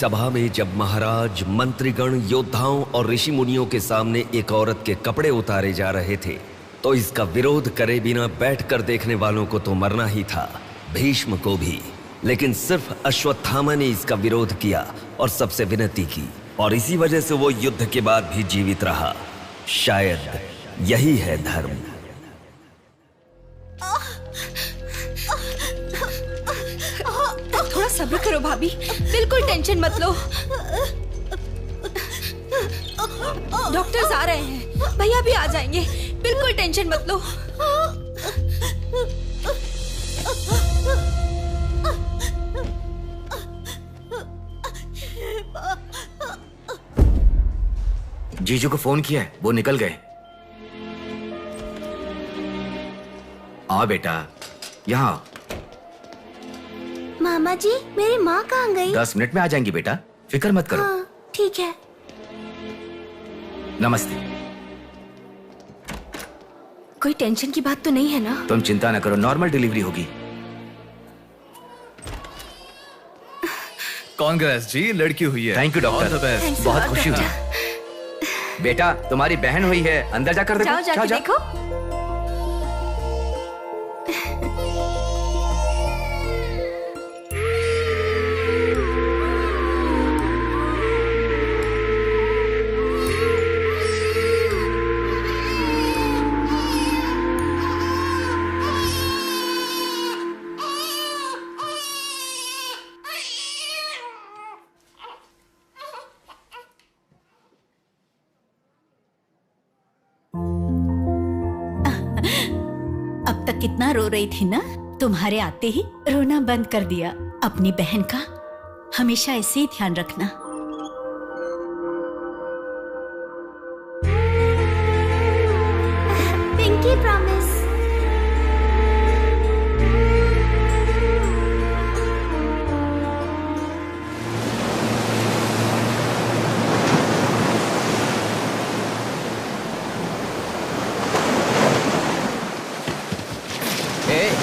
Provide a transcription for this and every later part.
सभा में जब महाराज, मंत्रीगण, योद्धाओं और ऋषि मुनियों के सामने एक औरत के कपड़े उतारे जा रहे थे, तो इसका विरोध करे बिना बैठकर देखने वालों को तो मरना ही था, भीष्म को भी। लेकिन सिर्फ अश्वत्थामा ने इसका विरोध किया और सबसे विनती की, और इसी वजह से वो युद्ध के बाद भी जीवित रहा। शायद यही है धर्म। थोड़ा सब्र करो भाभी, बिल्कुल टेंशन मत लो। डॉक्टर्स आ रहे हैं, भैया भी आ जाएंगे, बिल्कुल टेंशन मत लो। जीजू को फोन किया है, वो निकल गए। आओ बेटा, यहाँ। मामा जी, मेरी माँ कहाँ गई? 10 मिनट में आ जाएंगी बेटा, फिक्र मत करो। हाँ, ठीक है। नमस्ते। कोई टेंशन की बात तो नहीं है ना? तुम चिंता न करो, नॉर्मल डिलीवरी होगी। कांग्रेस जी, लड़की हुई है। थैंक यू डॉक्टर, बहुत खुशी हुई। बेटा, तुम्हारी बहन हुई है, अंदर जाकर देखो। जाओ जाके देखो। अब तक कितना रो रही थी ना, तुम्हारे आते ही रोना बंद कर दिया। अपनी बहन का हमेशा ऐसे ही ध्यान रखना। Pinky promise.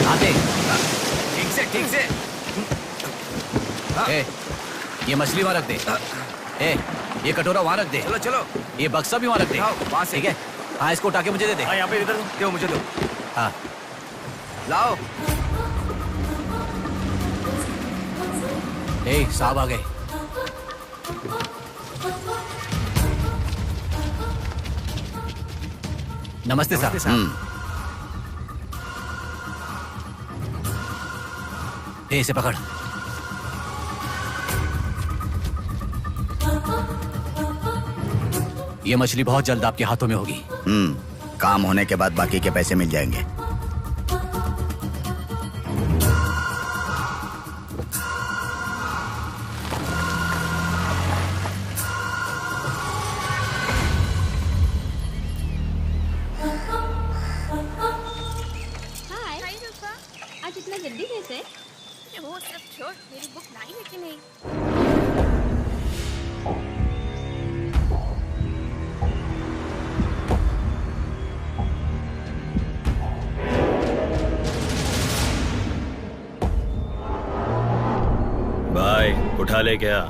आते ठीक से। ए, ये मछली वहाँ रख दे। ए, ये कटोरा वहाँ रख दे। चलो। ये बक्सा भी वहाँ रख दे। वहाँ से। ठीक है। हाँ, इसको उठा के मुझे दे दे। यहाँ पे इधर दो, मुझे दो। हाँ, लाओ। ए, साहब आ गए। नमस्ते साहब। इसे पकड़। ये मछली बहुत जल्द आपके हाथों में होगी। काम होने के बाद बाकी के पैसे मिल जाएंगे। आज इतना जल्दी कैसे? वो सब छोड़, मेरी बुक लाई है कि नहीं? भाई उठा ले क्या?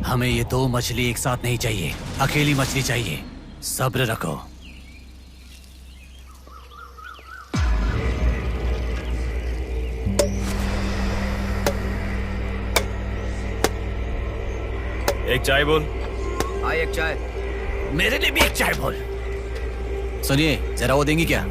हमें ये 2 मछली एक साथ नहीं चाहिए, अकेली मछली चाहिए। सब्र रखो। एक चाय बोल। हाँ, एक चाय। मेरे लिए भी एक चाय बोल। सुनिए, जरा वो देंगी क्या?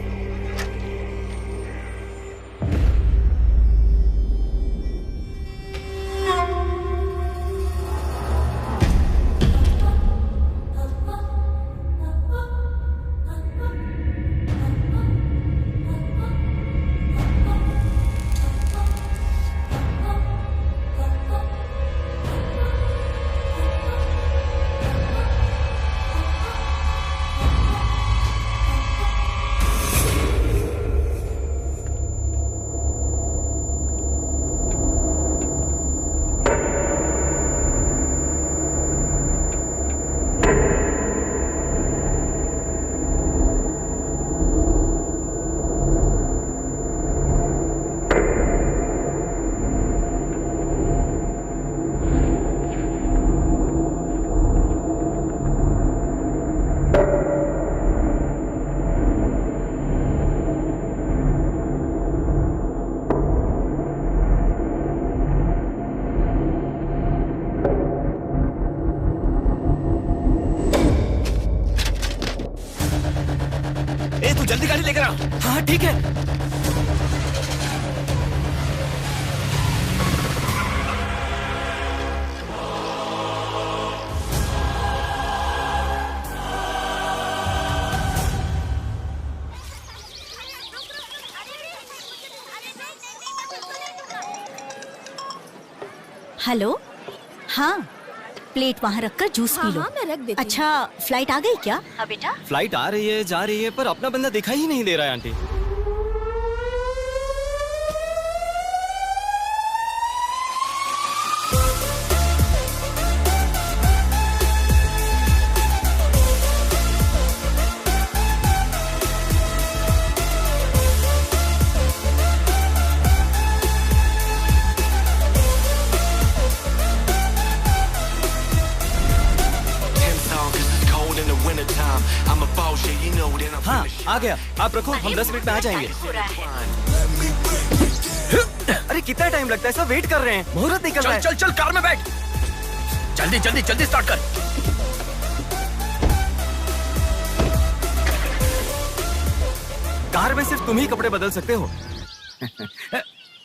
जल्दी गाड़ी लेकर आ। हाँ ठीक है। हेलो, हाँ प्लेट वहाँ रखकर जूस पी लो। हाँ, मैं रख देती हूँ। अच्छा, फ्लाइट आ गई क्या? हाँ बेटा। फ्लाइट आ रही है, जा रही है, पर अपना बंदा दिखाई ही नहीं दे रहा है आंटी। हाँ आ गया, आप रखो, हम 10 मिनट में आ जाएंगे। अरे कितना टाइम लगता है, सब वेट कर रहे हैं, मुहूर्त निकल रहा है। चल चल कार में बैठ, जल्दी जल्दी जल्दी स्टार्ट कर। कार में सिर्फ तुम ही कपड़े बदल सकते हो।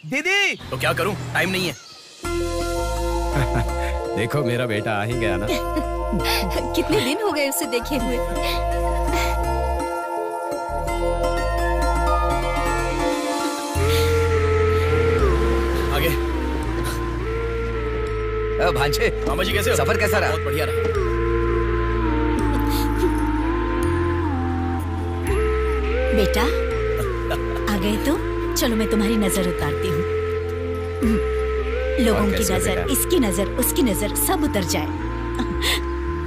दीदी तो क्या करूं, टाइम नहीं है। देखो मेरा बेटा आ ही गया ना। कितने दिन हो गए उसे देखे हुए। आगे। भांजे, मामा जी कैसे हो? सफर कैसा रहा? बहुत बढ़िया रहा। बेटा आ गए तो चलो मैं तुम्हारी नजर उतारती हूँ। लोगों की नजर, इसकी नजर, उसकी नजर, सब उतर जाए।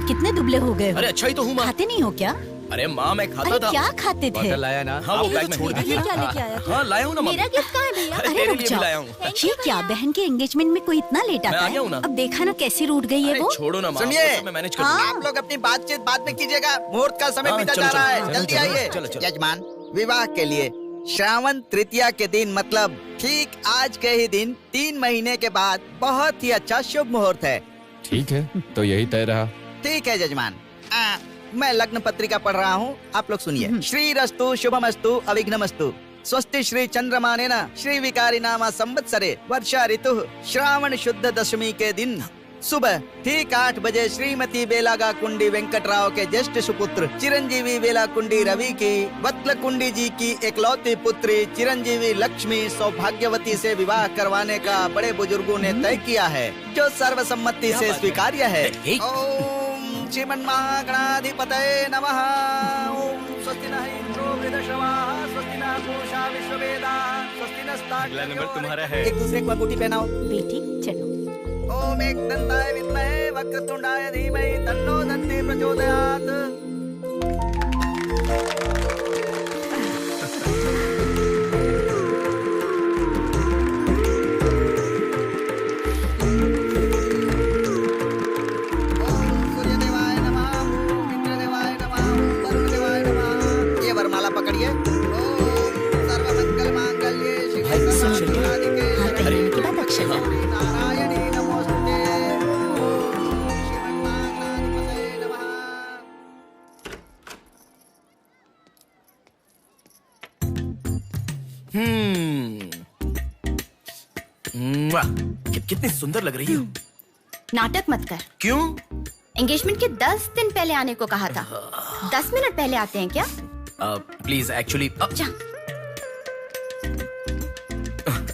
कितने दुबले हो गए हो? अरे अच्छा ही तो हूँ माँ। खाते नहीं हो क्या? अरे माँ मैं खाता था। क्या खाते थे? लाया ना। हाँ वो बैग में छोड़ ये क्या लेके आया? हाँ लाया हूँ ना माँ। मेरा गिफ्ट कहाँ है भैया? अरे रुक जाओ, ये क्या बहन के एंगेजमेंट में कोई इतना लेट आता है? अब देखा ना कैसी रूठ गई है वो। छोड़ो ना माँ, सुनिए, मैं मैनेज कर दूंगा। आप लोग अपनी बातचीत बाद में कीजिएगा, मुहूर्त का समय बीता जा रहा है। जल्दी आइए। यजमान, विवाह के लिए श्रावण तृतीया के दिन, मतलब ठीक आज के ही दिन 3 महीने के बाद बहुत ही अच्छा शुभ मुहूर्त है। ठीक है, तो यही तय रहा। ठीक है यजमान, मैं लग्न पत्रिका पढ़ रहा हूँ, आप लोग सुनिए। श्रीरस्तु शुभमस्तु अविघ्नमस्तु स्वस्ति श्री चंद्रमानेन श्री विकारी नामा संवत्सरे वर्षा ऋतु श्रावण शुद्ध दशमी के दिन सुबह ठीक 8 बजे श्रीमती बेलागा कुंडी वेंकटराव के ज्येष्ठ सुपुत्र चिरंजीवी बेला कुंडी रवि की वत्ल कुंडी जी की एकलौती पुत्री चिरंजीवी लक्ष्मी सौभाग्यवती से विवाह करवाने का बड़े बुजुर्गों ने तय किया है, जो सर्वसम्मति से स्वीकार्य है। ओम श्रीमन्महागणाधिपतये नमः। ओम स्वस्ति नः इंद्रो वृद्धश्रवाः स्वस्ति नः पूषा विश्ववेदाः स्वस्ति नस्तार्क्ष्यो। नंबर तुम्हारा है। एक दूसरे को अंगूठी पहनाओ। बेटी चलो। ओम एकदंताय विद्महे वक्रतुंडाय धीमहि तन्नो दन्ती प्रचोदयात्। ओम सूर्यदेवाय नमः, ओम इंद्रदेवाय नमः, ओम वरुणदेवाय नमः। ये वरमाला पकड़िए। ओम सर्वमंगल मांगल्ये शिवे सर्वार्थ साधिके के बाद अक्षर नारायणी नमोस्तुते। ओम श्रीमन्महागणाधिपतये नमः। कितनी सुंदर लग रही हो। नाटक मत कर। क्यों? एंगेजमेंट के 10 दिन पहले आने को कहा था। 10 मिनट पहले आते हैं क्या? प्लीज एक्चुअली जा।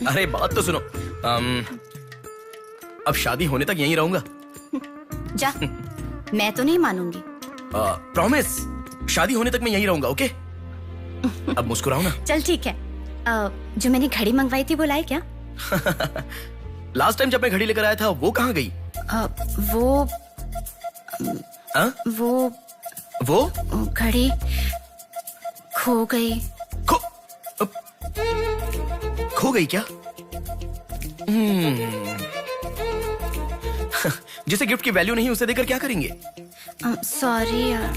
अरे बात तो सुनो। अब शादी होने तक यहीं रहूंगा। जा, मैं तो नहीं मानूंगी। प्रॉमिस, शादी होने तक मैं यहीं रहूंगा। ओके? अब मुस्कुराओ ना। चल ठीक है। जो मैंने घड़ी मंगवाई थी वो लाए क्या? लास्ट टाइम जब मैं घड़ी लेकर आया था वो कहाँ गई? वो घड़ी खो गई। खो गई क्या? जिसे गिफ्ट की वैल्यू नहीं उसे देकर क्या करेंगे? सॉरी यार।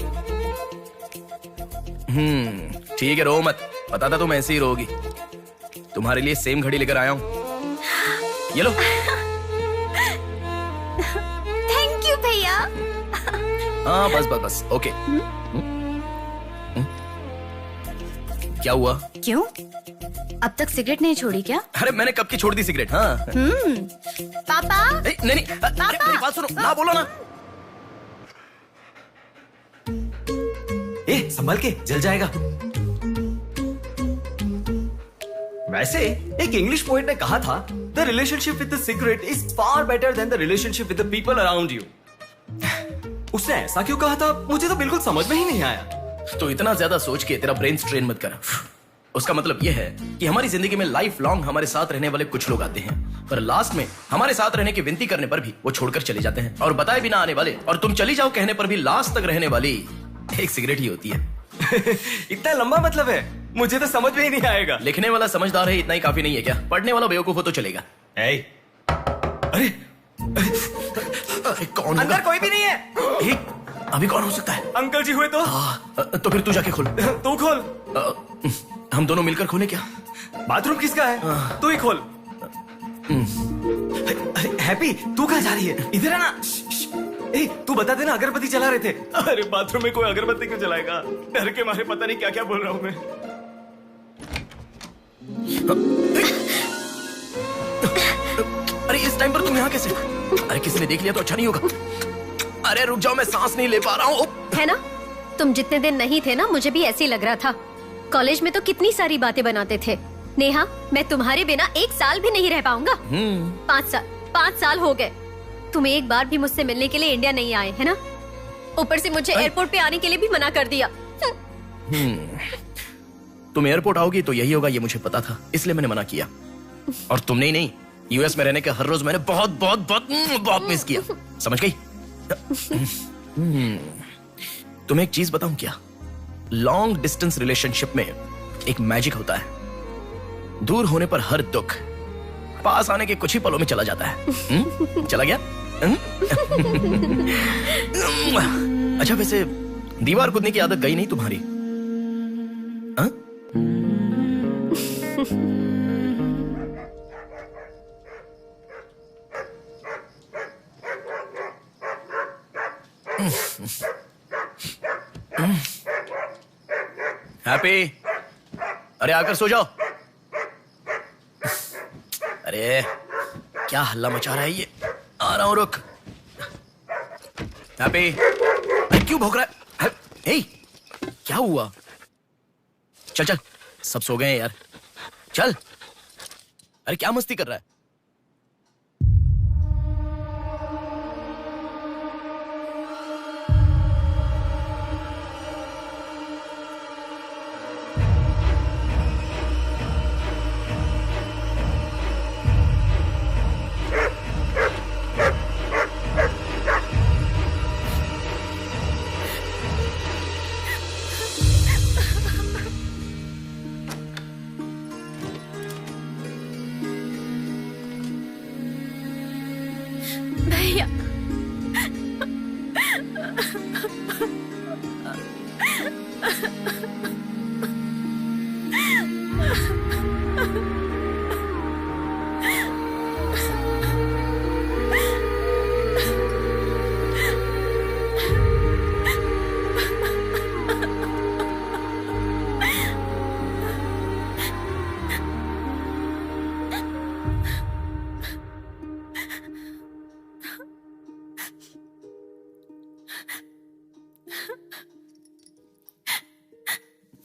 ठीक है, रो मत। पता था तुम ऐसे ही रोगी। तुम्हारे लिए सेम घड़ी लेकर आया हूँ, ये लो। थैंक यू भैया। हाँ बस बस बस, ओके। क्या हुआ? क्यों? अब तक सिगरेट नहीं छोड़ी क्या? अरे मैंने कब की छोड़ दी सिगरेट। हाँ पापा। नहीं मेरी बात सुनो। हाँ बोलो ना। संभल के, जल जाएगा। वैसे एक इंग्लिश पोएट ने कहा था, the relationship with the cigarette is far better than the relationship with the people around you. उसने ऐसा क्यों कहा था, मुझे तो बिल्कुल समझ में ही नहीं आया। तो इतना ज्यादा सोच के तेरा ब्रेन स्ट्रेन मत कर। उसका मतलब यह है कि हमारी जिंदगी में लाइफ लॉन्ग हमारे साथ रहने वाले कुछ लोग आते हैं, पर लास्ट में हमारे साथ रहने की विनती करने पर भी वो छोड़कर चले जाते हैं, और बताए बिना आने वाले और तुम चली जाओ कहने पर भी लास्ट तक रहने वाली एक सिगरेट ही होती है। इतना लंबा मतलब है, मुझे तो समझ में ही नहीं आएगा। लिखने वाला समझदार है, इतना ही काफी नहीं है क्या? पढ़ने वाला बेवकूफ हो तो चलेगा। अरे कौन? अंदर कोई भी नहीं है। अभी कौन हो सकता है? अंकल जी हुए तो? तो फिर तू जाके खोल। तू खोल। हम दोनों मिलकर खोलें क्या? बाथरूम किसका है? तू ही खोल। हैप्पी, तू कहाँ जा रही है? इधर है ना। तू बता देना, अगरबत्ती जला रहे थे। अरे बाथरूम में कोई अगरबत्ती क्यों जलाएगा? डर के मारे पता नहीं क्या क्या बोल रहा हूं मैं। अरे इस टाइम पर तुम यहाँ कैसे? अरे किसी ने देख लिया तो अच्छा नहीं होगा। अरे रुक जाओ, मैं सांस नहीं ले पा रहा हूँ। है ना, तुम जितने दिन नहीं थे ना, मुझे भी ऐसे ही लग रहा था। कॉलेज में तो कितनी सारी बातें बनाते थे। नेहा, मैं तुम्हारे बिना 1 साल भी नहीं रह पाऊंगा। 5 साल हो गए। तुम एक बार भी मुझसे मिलने के लिए इंडिया नहीं आए, है ना? ऊपर से मुझे एयरपोर्ट पे आने के लिए भी मना कर दिया। तुम एयरपोर्ट आओगी तो यही होगा, ये मुझे पता था, इसलिए मैंने मना किया। और तुमने ही नहीं, यूएस में रहने के हर रोज मैंने बहुत बहुत बहुत बहुत मिस किया। समझ गई? तुम्हें एक चीज बताऊं क्या? लॉन्ग डिस्टेंस रिलेशनशिप में एक मैजिक होता है। दूर होने पर हर दुख पास आने के कुछ ही पलों में चला जाता है। चला गया? अच्छा, वैसे दीवार कूदने की आदत गई नहीं तुम्हारी? हा? हैप्पी, अरे आकर सो जाओ। अरे क्या हल्ला मचा रहा है ये? आ रहा हूं, रुक। हैप्पी, अरे क्यों भौंक रहा है? हे, क्या हुआ? चल चल, सब सो गए हैं यार, चल। अरे क्या मस्ती कर रहा है? भैया,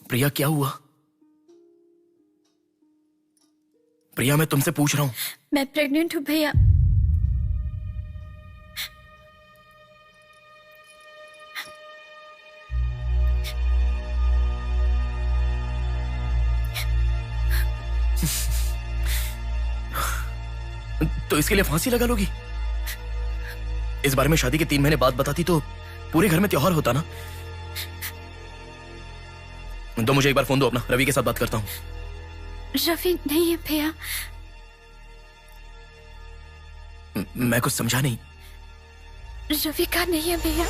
प्रिया, क्या हुआ? प्रिया, मैं तुमसे पूछ रहा हूं। मैं प्रेग्नेंट हूँ भैया। तो इसके लिए फांसी लगा लोगी? इस बारे में शादी के 3 महीने बाद बताती तो पूरे घर में त्योहार होता ना। तो मुझे एक बार फोन दो अपना, रवि के साथ बात करता हूं। रवि नहीं है भैया। मैं कुछ समझा नहीं। रवि का नहीं है भैया।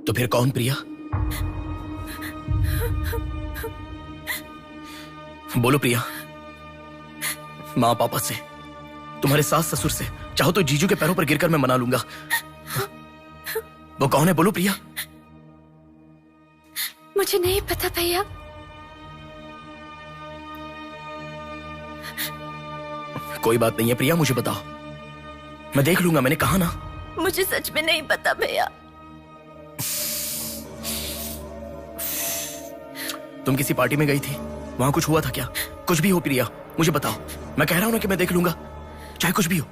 तो फिर कौन? प्रिया, बोलो प्रिया। माँ पापा से, तुम्हारे सास ससुर से, चाहो तो जीजू के पैरों पर गिरकर मैं मना लूंगा। वो कौन है, बोलो प्रिया। मुझे नहीं पता भैया। कोई बात नहीं है प्रिया, मुझे बताओ, मैं देख लूंगा, मैंने कहा ना। मुझे सच में नहीं पता भैया। तुम किसी पार्टी में गई थी, वहां कुछ हुआ था क्या? कुछ भी हो प्रिया, मुझे बताओ। मैं कह रहा हूं ना कि मैं देख लूंगा, चाहे कुछ भी हो।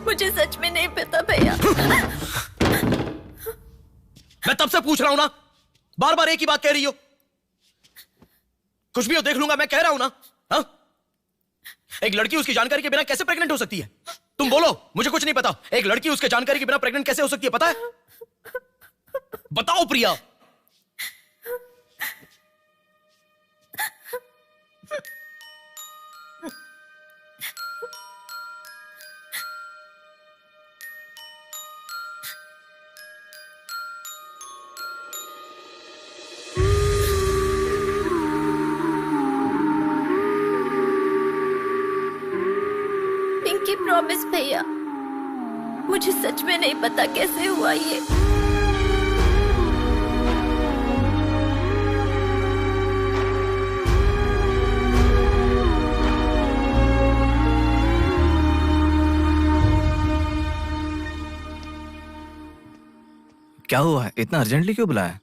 मुझे सच में नहीं पता भैया। मैं तब से पूछ रहा हूं ना, बार बार एक ही बात कह रही हो। कुछ भी हो, देख लूंगा, मैं कह रहा हूं ना। हाँ? एक लड़की उसकी जानकारी के बिना कैसे प्रेग्नेंट हो सकती है? तुम बोलो, मुझे कुछ नहीं पता। एक लड़की उसके जानकारी के बिना प्रेग्नेंट कैसे हो सकती है, पता है? बताओ प्रिया। पिंकी प्रॉमिस भैया, मुझे सच में नहीं पता कैसे हुआ ये। क्या हुआ है? इतना अर्जेंटली क्यों बुलाया?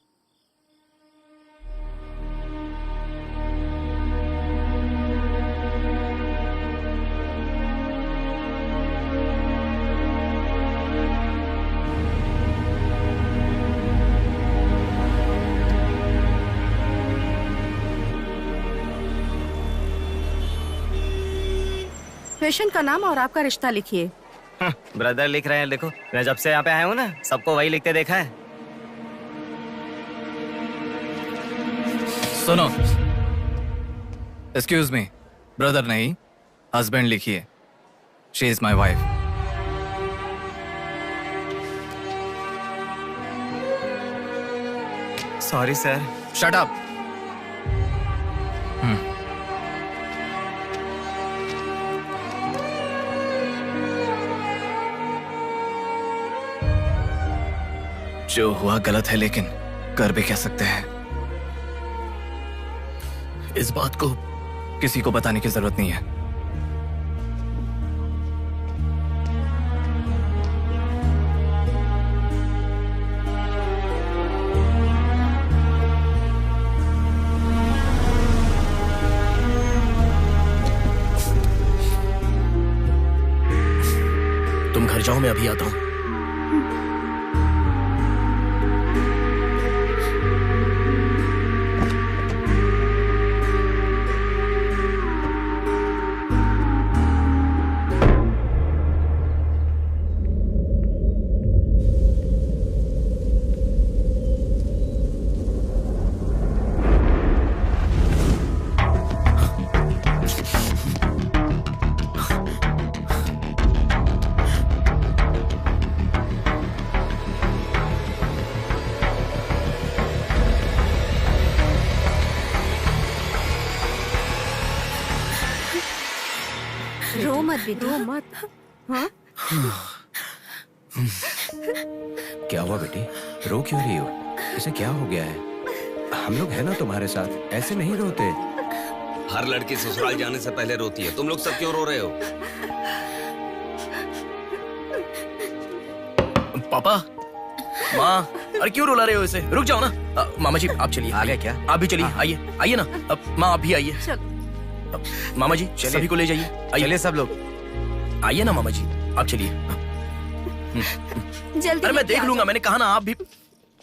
पेशेंट का नाम और आपका रिश्ता लिखिए। ब्रदर लिख रहे हैं, देखो। मैं जब से यहाँ पे आया हूँ ना, सबको वही लिखते देखा है। सुनो, एक्सक्यूज मी, ब्रदर नहीं, हस्बैंड लिखिए। She is my wife. Sorry sir. Shut up. जो हुआ गलत है, लेकिन कर भी क्या सकते हैं। इस बात को किसी को बताने की जरूरत नहीं है। तुम घर जाओ, मैं अभी आता हूं। रो मत बेटा, रो मत। हाँ? क्या हुआ बेटी, रो क्यों रही हो? इसे क्या हो गया है? हम लोग हैं ना तुम्हारे साथ, ऐसे नहीं रोते। हर लड़की ससुराल जाने से पहले रोती है, तुम लोग सब क्यों रो रहे हो? पापा, माँ, अरे क्यों रुला रहे हो इसे? रुक जाओ ना। मामा जी आप चलिए। आ गए क्या? आप भी चलिए, आइए आइए ना। माँ आप भी आइए। मामा जी सभी को ले जाइए। चलिए सब लोग, आइए ना मामा जी, आप चलिए। जल्दी। अरे मैं देख लूंगा, मैंने कहा ना। आप भी।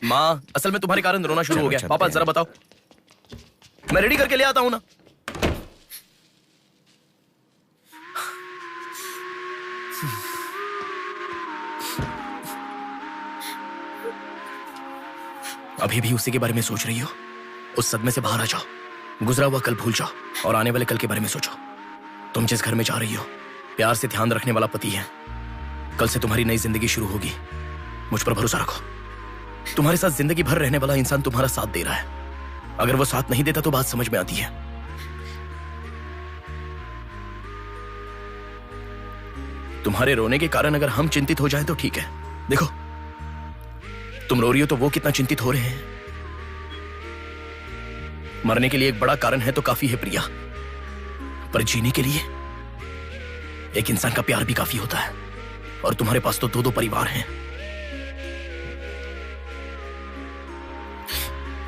माँ, असल में तुम्हारे कारण रोना शुरू हो गया। पापा जरा बताओ, मैं रेडी करके ले आता हूँ ना। अभी भी उसी के बारे में सोच रही हो? उस सदमे से बाहर आ जाओ, गुजरा हुआ कल भूल जाओ और आने वाले कल के बारे में सोचो। तुम जिस घर में जा रही हो, प्यार से ध्यान रखने वाला पति है। कल से तुम्हारी नई जिंदगी शुरू होगी, मुझ पर भरोसा रखो। तुम्हारे साथ जिंदगी भर रहने वाला इंसान तुम्हारा साथ दे रहा है। अगर वो साथ नहीं देता तो बात समझ में आती है। तुम्हारे रोने के कारण अगर हम चिंतित हो जाएं तो ठीक है। देखो, तुम रो रही हो तो वो कितना चिंतित हो रहे हैं। मरने के लिए एक बड़ा कारण है तो काफी है प्रिया, पर जीने के लिए एक इंसान का प्यार भी काफी होता है। और तुम्हारे पास तो 2-2 परिवार हैं।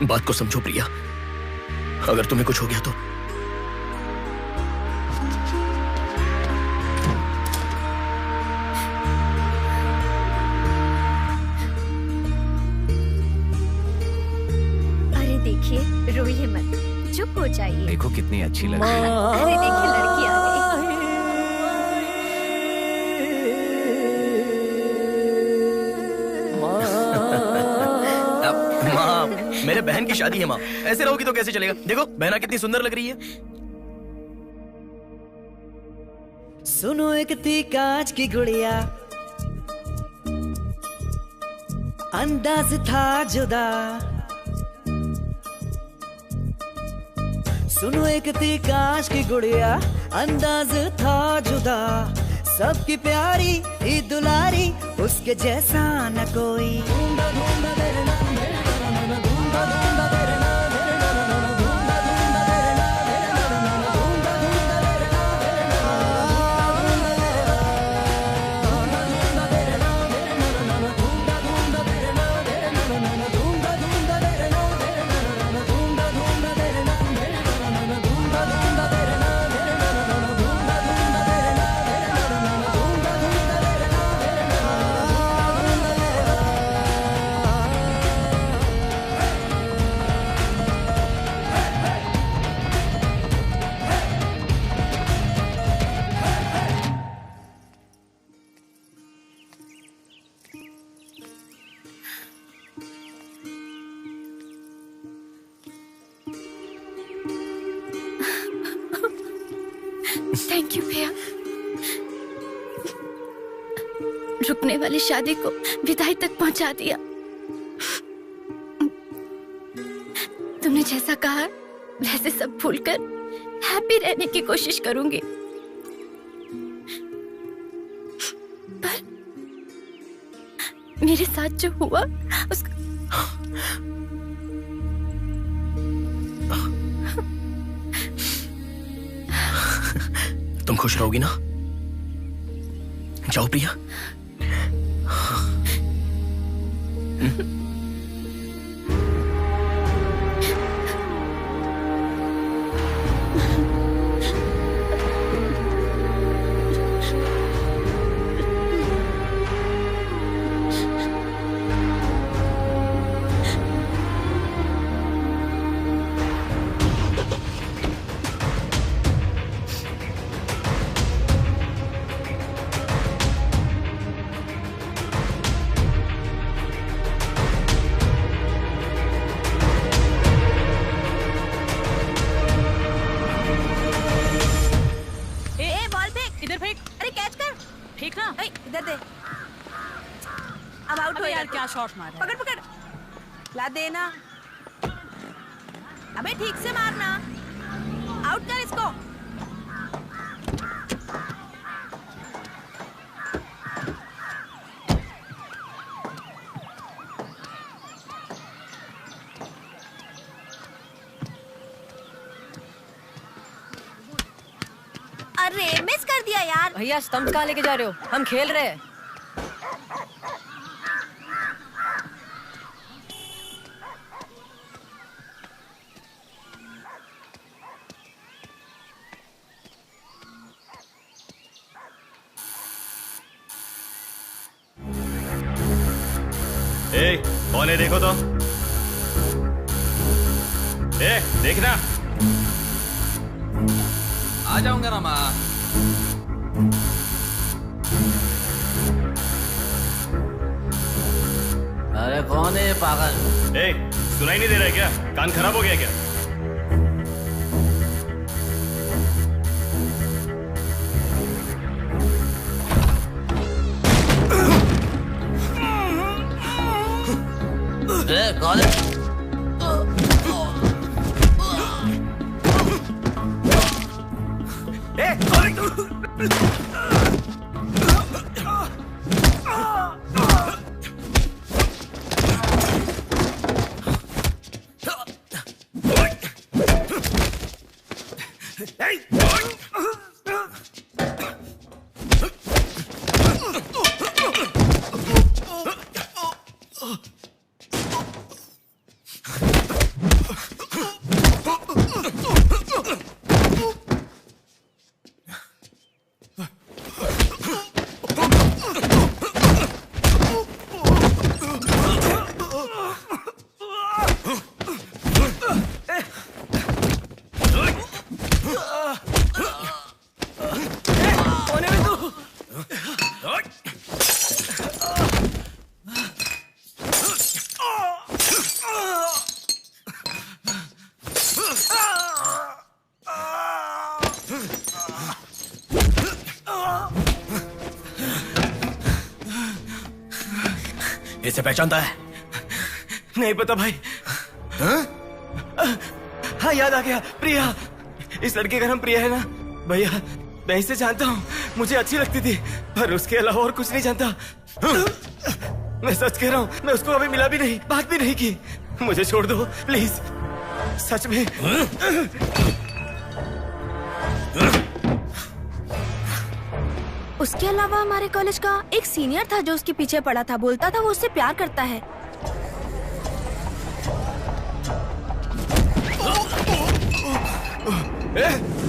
बात को समझो प्रिया, अगर तुम्हें कुछ हो गया तो अरे देखिए, रोइए मत, चुप हो जाइए। देखो कितनी अच्छी लग रही है। अरे देखिए, लड़की आ गई। माँ, मेरे बहन की शादी है माँ, ऐसे रहोगी तो कैसे चलेगा। देखो बहना कितनी सुंदर लग रही है। सुनो एक थी कांच की गुड़िया, अंदाज था जुदा। सुनो एक थी कांच की गुड़िया, अंदाज था जुदा। सबकी प्यारी ही दुलारी, उसके जैसा न कोई। थैंक यू भैया, रुकने वाली शादी को विदाई तक पहुंचा दिया। तुमने जैसा कहा वैसे सब भूलकर हैप्पी रहने की कोशिश करूंगी। पर मेरे साथ जो हुआ उसका तुम खुश रहोगी ना? जाओ प्रिया। शॉट मारा। पकड़ पकड़, ला देना। अबे ठीक से मारना, आउट कर इसको। अरे मिस कर दिया यार। भैया स्टंप कहाँ लेके जा रहे हो? हम खेल रहे हैं। कौन है देखो तो। देखना। आ जाऊंगा ना माँ। अरे कौन है पागल? सुनाई नहीं दे रहा है क्या? कान खराब हो गया क्या? कौन है? इसे पहचानता है? नहीं पता भाई। हाँ याद आ गया, प्रिया। इस लड़के का नाम प्रिया है ना भैया? मैं इसे जानता हूँ, मुझे अच्छी लगती थी, पर उसके अलावा और कुछ नहीं जानता। मैं सच कह रहा हूँ, मैं उसको अभी मिला भी नहीं, बात भी नहीं की। मुझे छोड़ दो प्लीज, सच में। उसके अलावा हमारे कॉलेज का एक सीनियर था जो उसके पीछे पड़ा था, बोलता था वो उससे प्यार करता है।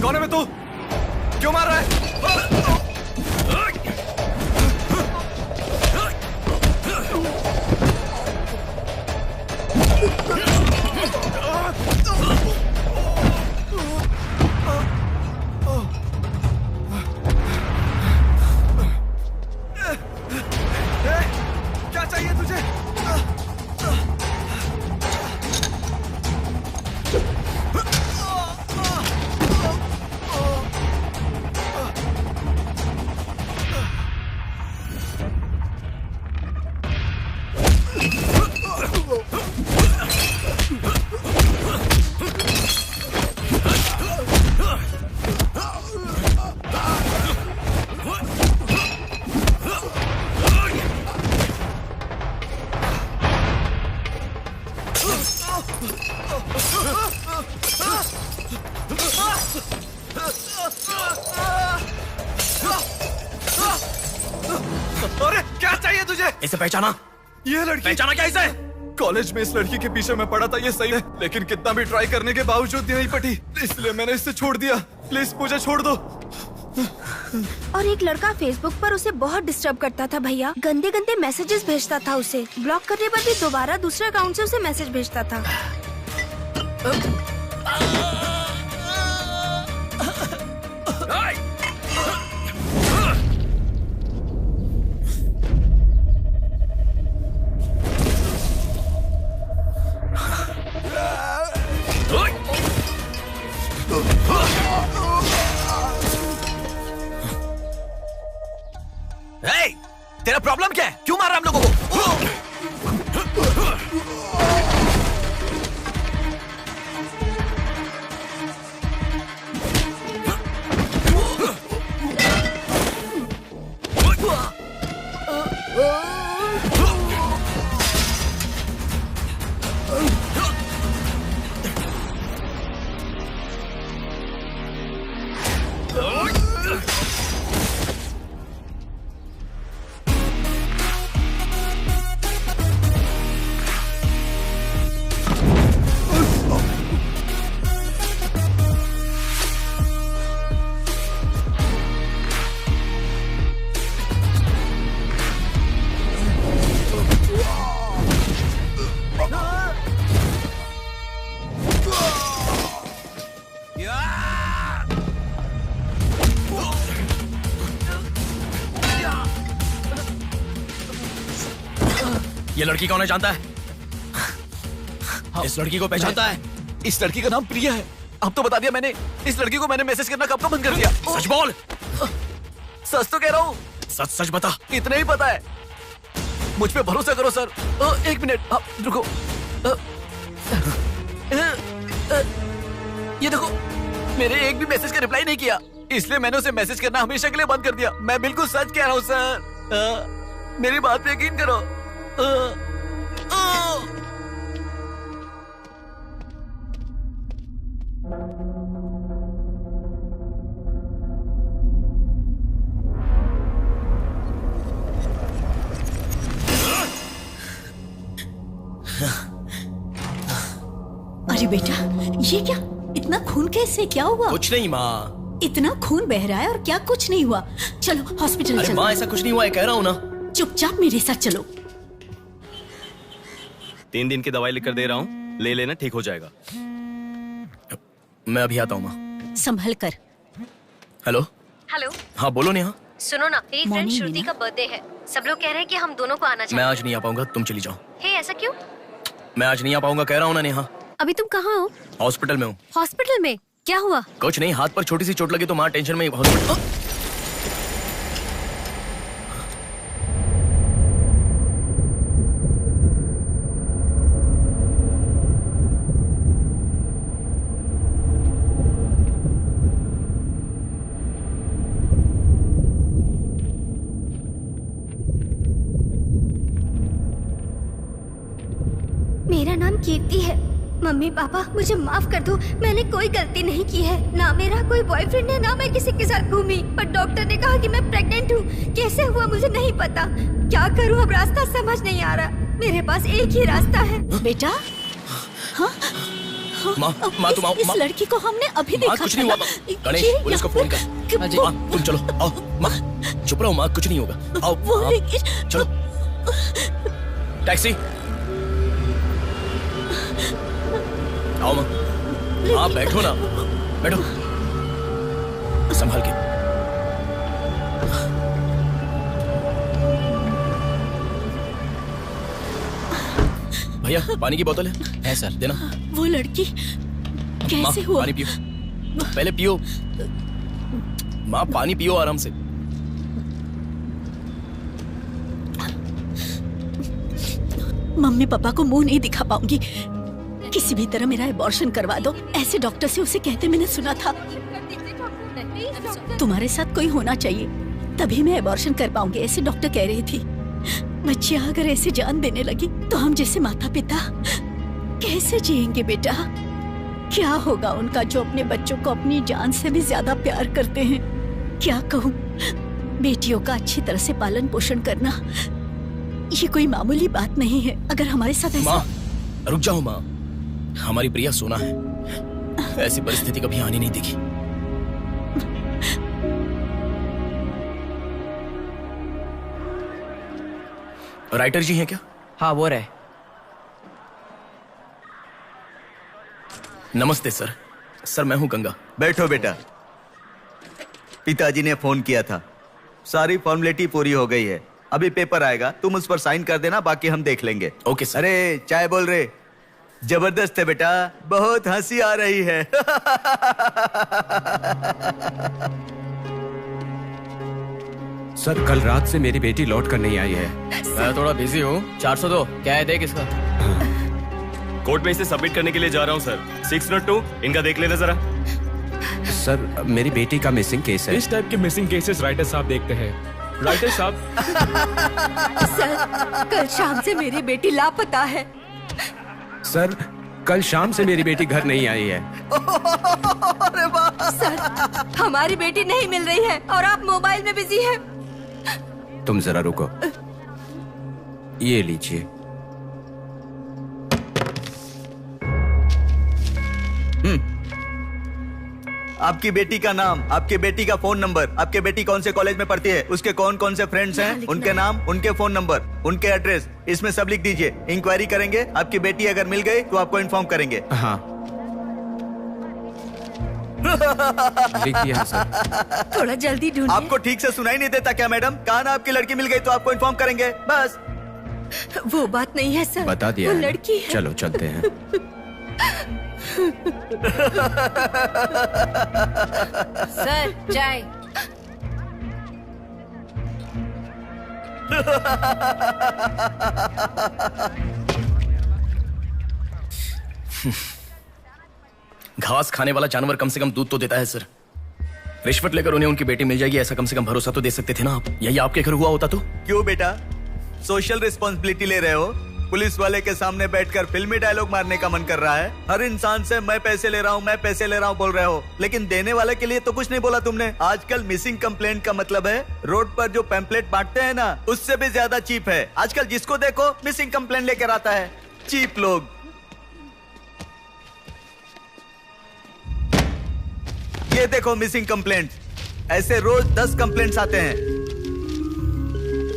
कौन है मैं? तू क्यों मार रहा है? क्या चाहिए तुझे? अरे क्या चाहिए तुझे? इसे पहचाना? ये लड़की पहचाना क्या इसे? कॉलेज में इस लड़की के पीछे मैं पड़ा था, ये सही है, लेकिन कितना भी ट्राई करने के बावजूद नहीं पटी, इसलिए मैंने इसे छोड़ दिया। प्लीज मुझे छोड़ दो। और एक लड़का फेसबुक पर उसे बहुत डिस्टर्ब करता था भैया, गंदे गंदे मैसेजेस भेजता था उसे। ब्लॉक करने पर भी दोबारा दूसरे अकाउंट से उसे मैसेज भेजता था। तेरा प्रॉब्लम क्या है? क्यों मार रहा है हम लोगों को? ये लड़की कौन है जानता है? इस लड़की को पहचानता है? इस लड़की का नाम प्रिया है। अब तो बता दिया मैंने। इस लड़की को मैंने मैसेज करना कब का बंद कर दिया। सच बोल। सच तो कह रहा हूँ। सच सच बता। इतना ही पता है, मुझ पे भरोसा करो सर। एक मिनट रुको। ये देखो, मेरे एक भी मैसेज का रिप्लाई नहीं किया, इसलिए मैंने उसे मैसेज करना हमेशा के लिए बंद कर दिया। मैं बिल्कुल सच कह रहा हूँ सर, मेरी बात पे यकीन करो। अरे बेटा, ये क्या? इतना खून कैसे? क्या हुआ? कुछ नहीं माँ। इतना खून बह रहा है और क्या कुछ नहीं हुआ? चलो हॉस्पिटल चलो। माँ ऐसा कुछ नहीं हुआ है, कह रहा हूँ ना। चुपचाप मेरे साथ चलो। 3 दिन की दवाई लिख कर दे रहा हूँ, ले लेना, ठीक हो जाएगा। मैं अभी आता हूँ माँ। संभल कर। हेलो। हाँ बोलो नेहा। सुनो ना, मेरी फ्रेंड श्रुति का बर्थडे है। सब लोग कह रहे हैं कि हम दोनों को आना चाहिए। मैं आज नहीं आ पाऊंगा, तुम चली जाओ। हे, ऐसा क्यों? मैं आज नहीं आ पाऊंगा, कह रहा हूँ ना नेहा। अभी तुम कहाँ हो? हॉस्पिटल में हूँ। हॉस्पिटल में? क्या हुआ? कुछ नहीं, हाथ पर छोटी सी चोट लगी तो माँ टेंशन में हॉस्पिटल। मेरा नाम कीर्ति है। मम्मी पापा मुझे माफ कर दो, मैंने कोई गलती नहीं की है। ना मेरा कोई बॉयफ्रेंड है, ना मैं किसी के साथ घूमी। पर डॉक्टर ने कहा कि मैं प्रेग्नेंट हूँ। कैसे हुआ मुझे नहीं पता। क्या करूँ अब, रास्ता समझ नहीं आ रहा। मेरे पास एक ही रास्ता है। बेटा, हाँ? माँ तुम आओ। इस लड़की को हमने अभी देखा। कुछ नहीं हुआ। गणेश, पुलिस को फोन कर। माँ तुम चलो, आओ। माँ चुप रहो माँ, कुछ नहीं होगा। आओ चलो। टैक्सी। आओ माँ। हाँ बैठो ना, बैठो। संभाल के। भैया पानी की बोतल है सर, देना। वो लड़की कैसे हुआ? पानी पियो, पहले पियो। माँ पानी पियो आराम से। मम्मी पापा को मुंह नहीं दिखा पाऊंगी। किसी भी तरह मेरा एबॉर्शन करवा दो, ऐसे डॉक्टर से उसे कहते मैंने सुना था। तुम्हारे साथ कोई होना चाहिए, तभी मैं एबॉर्शन कर पाऊंगी, ऐसे डॉक्टर कह रही थी। बच्चियां अगर ऐसे जान देने लगी तो हम जैसे माता पिता कैसे जिएंगे बेटा? क्या होगा उनका जो अपने बच्चों को अपनी जान से भी ज्यादा प्यार करते हैं? क्या कहूँ, बेटियों का अच्छी तरह से पालन पोषण करना ये कोई मामूली बात नहीं है। अगर हमारे साथ ऐसा... माँ रुक जाओ माँ, हमारी प्रिया सोना है, ऐसी परिस्थिति कभी आनी नहीं देखी। राइटर जी हैं क्या? हाँ वो रहे। नमस्ते सर। सर मैं हूं गंगा। बैठो बेटा। पिताजी ने फोन किया था, सारी फॉर्मेलिटी पूरी हो गई है। अभी पेपर आएगा, तुम उस पर साइन कर देना, बाकी हम देख लेंगे। Okay sir. अरे चाय बोल रहे? जबरदस्त है बेटा, बहुत हंसी आ रही है। सर कल रात से मेरी बेटी लौट कर नहीं आई है। मैं थोड़ा बिजी हूँ। 402 क्या है, देख इसका। कोर्ट में इसे सबमिट करने के लिए जा रहा हूँ सर। 602 इनका देख लेना जरा। सर मेरी बेटी का मिसिंग केस है। इस टाइप के मिसिंग केसेस राइटर साहब देखते हैं। राइटर साहब। सर कल शाम से मेरी बेटी लापता है। सर कल शाम से मेरी बेटी घर नहीं आई है। सर हमारी बेटी नहीं मिल रही है और आप मोबाइल में बिजी हैं। तुम जरा रुको, ये लीजिए। आपकी बेटी का नाम, आपकी बेटी का फोन नंबर, आपकी बेटी कौन से कॉलेज में पढ़ती है, उसके कौन कौन से फ्रेंड्स हैं, उनके नाम, उनके फोन नंबर, उनके एड्रेस, इसमें सब लिख दीजिए। इंक्वायरी करेंगे, आपकी बेटी अगर मिल गई तो आपको इन्फॉर्म करेंगे। हाँ लिख दिया सर। थोड़ा जल्दी ढूंढिए। आपको ठीक से सुनाई नहीं देता क्या मैडम? कहा ना आपकी लड़की मिल गई तो आपको इन्फॉर्म करेंगे, बस। वो बात नहीं है सर, बता दिया वो है। लड़की है। चलो चलते हैं। सर चाय। घास खाने वाला जानवर कम से कम दूध तो देता है सर। रिश्वत लेकर उन्हें उनकी बेटी मिल जाएगी, ऐसा कम से कम भरोसा तो दे सकते थे ना आप। यही आपके घर हुआ होता तो? क्यों बेटा, सोशल रिस्पॉन्सिबिलिटी ले रहे हो? पुलिस वाले के सामने बैठकर फिल्मी डायलॉग मारने का मन कर रहा है? हर इंसान से मैं पैसे ले रहा हूँ, मैं पैसे ले रहा हूँ बोल रहे हो, लेकिन देने वाले के लिए तो कुछ नहीं बोला तुमने। आजकल मिसिंग कंप्लेंट का मतलब है रोड पर जो पैम्पलेट बांटते हैं ना, उससे भी ज्यादा चीप है। आजकल जिसको देखो मिसिंग कंप्लेंट लेकर आता है। चीप लोग। ये देखो मिसिंग कंप्लेंट। ऐसे रोज 10 कंप्लेंट्स आते हैं।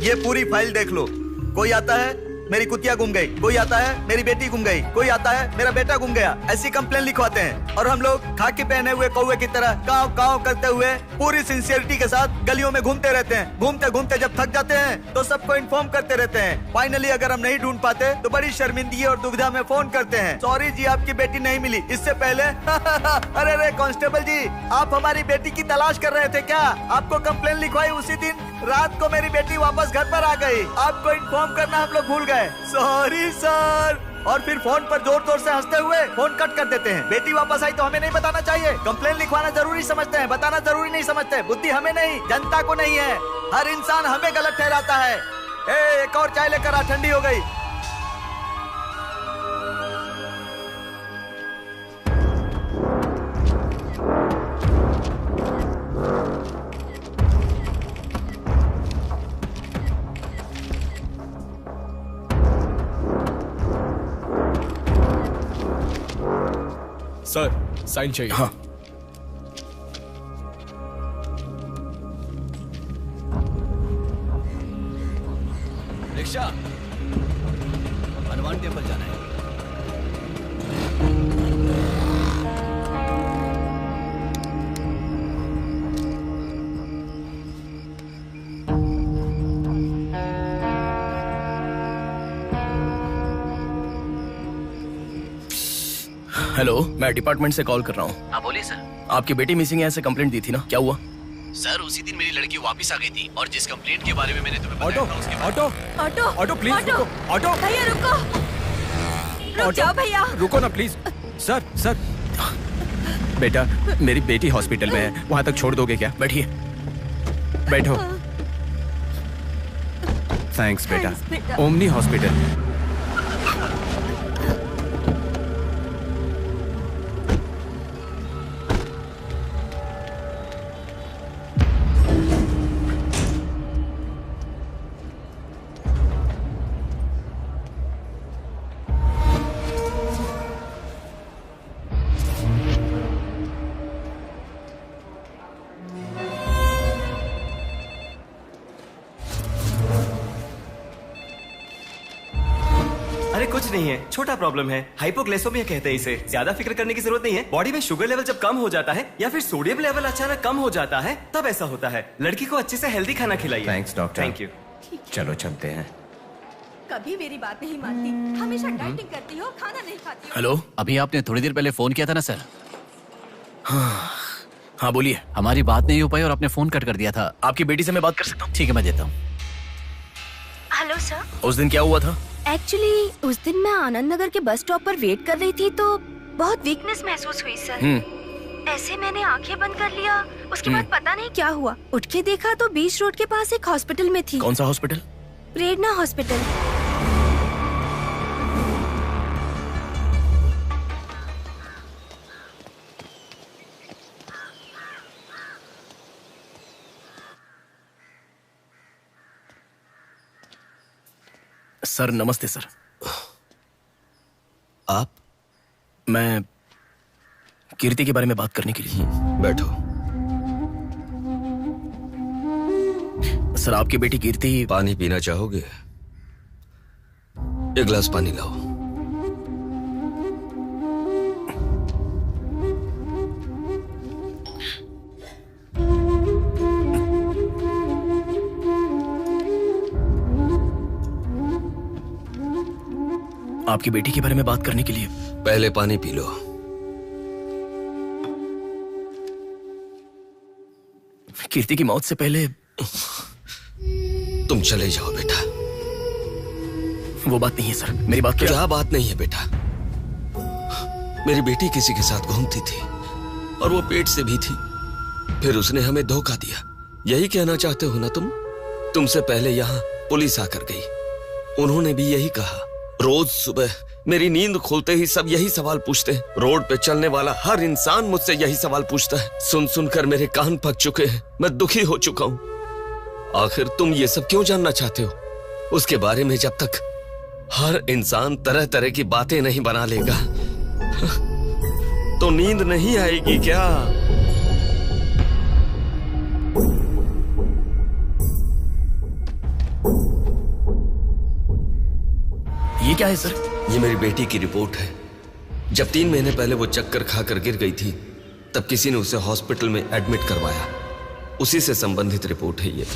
ये पूरी फाइल देख लो। कोई आता है मेरी कुतिया गुम गई, कोई आता है मेरी बेटी गुम गई, कोई आता है मेरा बेटा गुम गया। ऐसी कंप्लेंट लिखवाते हैं और हम लोग खाकी पहने हुए कौवे की तरह काव काव करते हुए पूरी सिंसियरिटी के साथ गलियों में घूमते रहते हैं। घूमते घूमते जब थक जाते हैं तो सबको इन्फॉर्म करते रहते हैं। फाइनली अगर हम नहीं ढूंढ पाते तो बड़ी शर्मिंदगी और दुविधा में फोन करते हैं, सॉरी जी आपकी बेटी नहीं मिली। इससे पहले अरे रे कांस्टेबल जी, आप हमारी बेटी की तलाश कर रहे थे क्या? आपको कंप्लेंट लिखवाई उसी दिन रात को मेरी बेटी वापस घर पर आ गई। आपको इन्फॉर्म करना हम लोग भूल गए, सॉरी सर। और फिर फोन पर जोर जोर से हंसते हुए फोन कट कर देते हैं। बेटी वापस आई तो हमें नहीं बताना चाहिए। कंप्लेंट लिखवाना जरूरी समझते हैं, बताना जरूरी नहीं समझते। बुद्धि हमें नहीं, जनता को नहीं है। हर इंसान हमें गलत ठहराता है। एक और चाय लेकर आ, ठंडी हो गई। सर साइन चाहिए। हाँ। रिक्शा, हनुमान टेम्पल जाना है। हेलो, मैं डिपार्टमेंट से कॉल कर रहा हूँ। हाँ बोलिए सर। आपकी बेटी मिसिंग है ऐसे कंप्लेंट दी थी ना, क्या हुआ? सर उसी दिन मेरी लड़की वापस आ गई थी और जिस कंप्लेंट के बारे में मैंने तुम्हें ऑटो बताया था उसके ऑटो ऑटो ऑटो प्लीज रुको। ऑटो भैया रुको, रुक जाओ भैया। रुको ना प्लीज। सर सर बेटा, मेरी बेटी हॉस्पिटल में है, वहां तक छोड़ दोगे क्या? बैठिए। बैठो। थैंक्स बेटा। Omni hospital. कुछ नहीं है, छोटा प्रॉब्लम है, हाइपोग्लाइसेमिया कहते हैं इसे। ज्यादा फिक्र करने की जरूरत नहीं है। बॉडी में शुगर लेवल जब कम हो जाता है या फिर सोडियम लेवल अचानक कम हो जाता है तब ऐसा होता है। लड़की को अच्छे से हेल्दी खाना खिलाइए। Thanks doctor. Thank you. चलो चलते हैं। कभी मेरी बात नहीं मानती, हमेशा डाइटिंग करती हो, खाना नहीं खाती हो। हेलो, अभी आपने थोड़ी देर पहले फोन किया था ना सर? हाँ बोलिए। हमारी बात नहीं हो पाई और आपने फोन कट कर दिया था। आपकी बेटी से मैं बात कर सकता हूँ? ठीक है, मैं देता हूँ। Hello sir. उस दिन क्या हुआ था? एक्चुअली उस दिन मैं आनंद नगर के बस स्टॉप पर वेट कर रही थी तो बहुत वीकनेस महसूस हुई सर। ऐसे मैंने आंखें बंद कर लिया। उसके बाद पता नहीं क्या हुआ, उठ के देखा तो बीच रोड के पास एक हॉस्पिटल में थी। कौन सा हॉस्पिटल? प्रेरणा हॉस्पिटल। सर नमस्ते सर। आप? मैं कीर्ति के बारे में बात करने के लिए। बैठो। सर आपकी बेटी कीर्ति। पानी पीना चाहोगे? एक गिलास पानी लाओ। आपकी बेटी के बारे में बात करने के लिए। पहले पानी पी लो। कीर्ति की मौत से पहले तुम चले जाओ बेटा। वो बात नहीं है सर, मेरी बात क्या बात नहीं है बेटा? मेरी बेटी किसी के साथ घूमती थी और वो पेट से भी थी, फिर उसने हमें धोखा दिया। यही कहना चाहते हो ना तुम? तुमसे पहले यहाँ पुलिस आकर गई, उन्होंने भी यही कहा। रोज सुबह मेरी नींद खुलते ही सब यही सवाल पूछते हैं। रोड पे चलने वाला हर इंसान मुझसे यही सवाल पूछता है। सुन सुनकर मेरे कान पक चुके हैं, मैं दुखी हो चुका हूँ। आखिर तुम ये सब क्यों जानना चाहते हो? उसके बारे में जब तक हर इंसान तरह तरह की बातें नहीं बना लेगा तो नींद नहीं आएगी क्या? क्या है सर? ये मेरी बेटी की रिपोर्ट है। जब 3 महीने पहले वो चक्कर खाकर गिर गई थी, तब किसी ने उसे हॉस्पिटल में एडमिट करवाया। उसी से संबंधित रिपोर्ट है ये।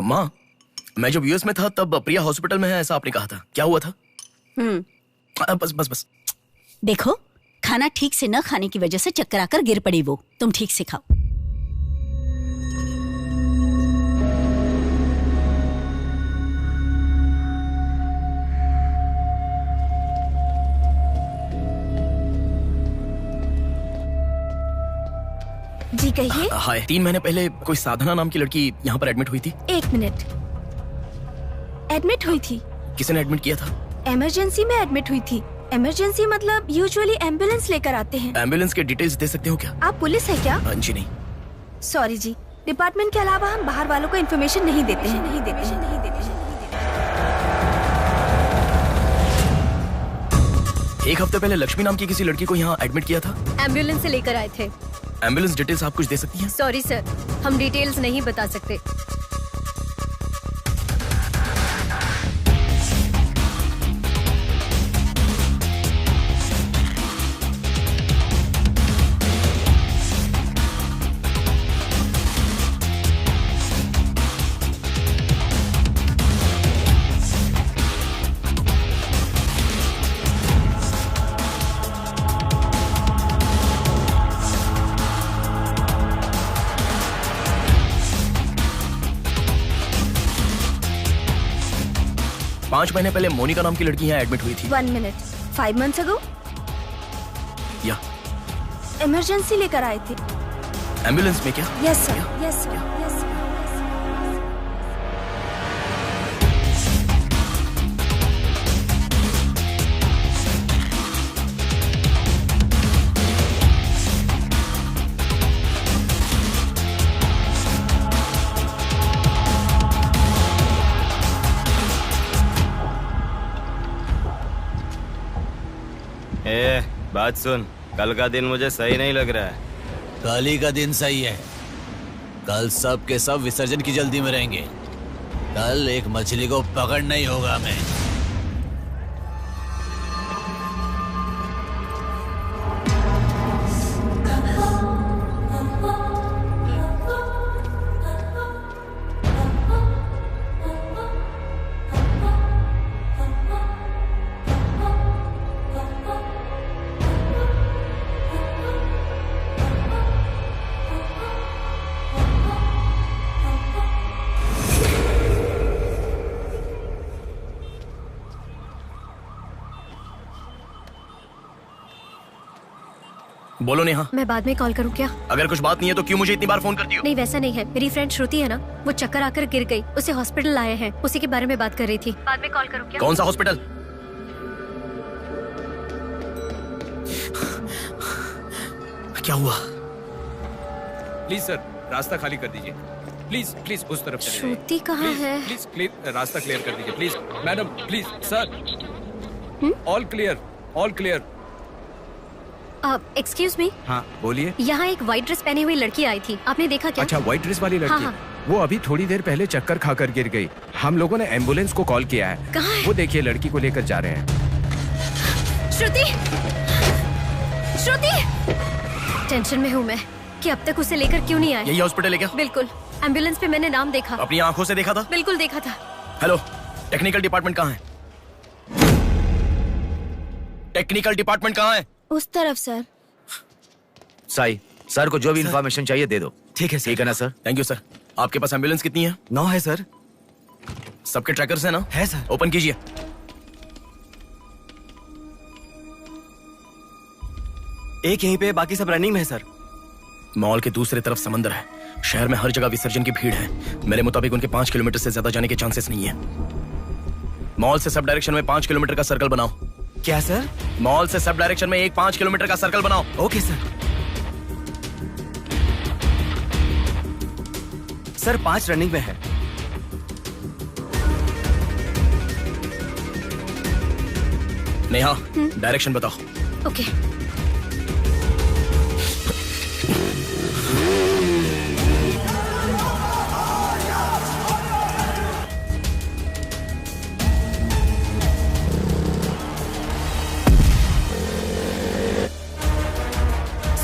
माँ, मैं जब यूएस में था तब प्रिया हॉस्पिटल में है ऐसा आपने कहा था, क्या हुआ था? बस। देखो, खाना ठीक से न खाने की वजह से चक्कर आकर गिर पड़ी वो। तुम ठीक से खाओ। जी कहिए। हाय, 3 महीने पहले कोई साधना नाम की लड़की यहाँ पर एडमिट हुई थी। 1 मिनट। एडमिट हुई थी? किसने एडमिट किया था? इमरजेंसी में एडमिट हुई थी। इमरजेंसी मतलब यूजुअली एम्बुलेंस लेकर आते हैं। एम्बुलेंस के डिटेल्स दे सकते हो क्या? आप पुलिस है क्या? जी नहीं। सॉरी जी, डिपार्टमेंट के अलावा हम बाहर वालों को इन्फॉर्मेशन नहीं देते हैं। एक हफ्ते पहले लक्ष्मी नाम की किसी लड़की को यहाँ एडमिट किया था। एम्बुलेंस से लेकर आए थे। एम्बुलेंस डिटेल्स आप कुछ दे सकती हैं? सॉरी सर, हम डिटेल्स नहीं बता सकते। पांच महीने पहले मोनिका नाम की लड़की यहाँ एडमिट हुई थी। 1 मिनट। 5 months ago? या इमरजेंसी लेकर आए थे। एम्बुलेंस में क्या? Yes sir, yes sir, yes sir. बात सुन, कल का दिन मुझे सही नहीं लग रहा है। कल ही का दिन सही है। कल सब के सब विसर्जन की जल्दी में रहेंगे। कल एक मछली को पकड़ना ही होगा हमें। बोलो नेहा। मैं बाद में कॉल करूँ क्या? अगर कुछ बात नहीं है तो क्यों मुझे इतनी बार फोन करती हो? नहीं वैसा नहीं है, मेरी फ्रेंड श्रुति है ना, वो चक्कर आकर गिर गई, उसे हॉस्पिटल लाए हैं, उसी के बारे में बात कर रही थी। बाद में कॉल करूँ क्या? कौन सा हॉस्पिटल? क्या हुआ? प्लीज सर, रास्ता खाली कर दीजिए। प्लीज प्लीज उस तरफ चले जाइए। श्रुति कहाँ है? प्लीज क्लियर, रास्ता क्लियर कर दीजिए please. Madam please sir, all clear, all clear. Excuse me. हाँ बोलिए। यहाँ एक व्हाइट ड्रेस पहनी हुई लड़की आई थी, आपने देखा क्या? अच्छा, व्हाइट ड्रेस वाली लड़की? हाँ। वो अभी थोड़ी देर पहले चक्कर खाकर गिर गई। हम लोगों ने एम्बुलेंस को कॉल किया है। कहाँ है? वो देखिए लड़की को लेकर जा रहे हैं। श्रुति, श्रुति! टेंशन में हूँ मैं कि अब तक उसे लेकर क्यों नहीं आए। यही हॉस्पिटल है क्या? बिल्कुल, एम्बुलेंस पे मैंने नाम देखा। अपनी आंखों से देखा था? बिल्कुल देखा था। हेलो, टेक्निकल डिपार्टमेंट कहाँ है? टेक्निकल डिपार्टमेंट कहाँ है? उस तरफ सर। साई, सर को जो भी इंफॉर्मेशन चाहिए दे दो। ठीक है सर। ठीक है ना सर? Thank you sir. आपके पास एम्बुलेंस कितनी है? 9 है सर। सबके ट्रैकर्स है ना? है सर। ओपन कीजिए। एक यहीं पे, बाकी सब रनिंग में है सर। मॉल के दूसरे तरफ समंदर है। शहर में हर जगह विसर्जन की भीड़ है। मेरे मुताबिक उनके 5 किलोमीटर से ज्यादा जाने के चांसेस नहीं है। मॉल से सब डायरेक्शन में 5 किलोमीटर का सर्कल बनाओ। क्या सर? मॉल से सब डायरेक्शन में एक 5 किलोमीटर का सर्कल बनाओ। Okay sir. सर 5 रनिंग में है। नेहा, डायरेक्शन बताओ। ओके।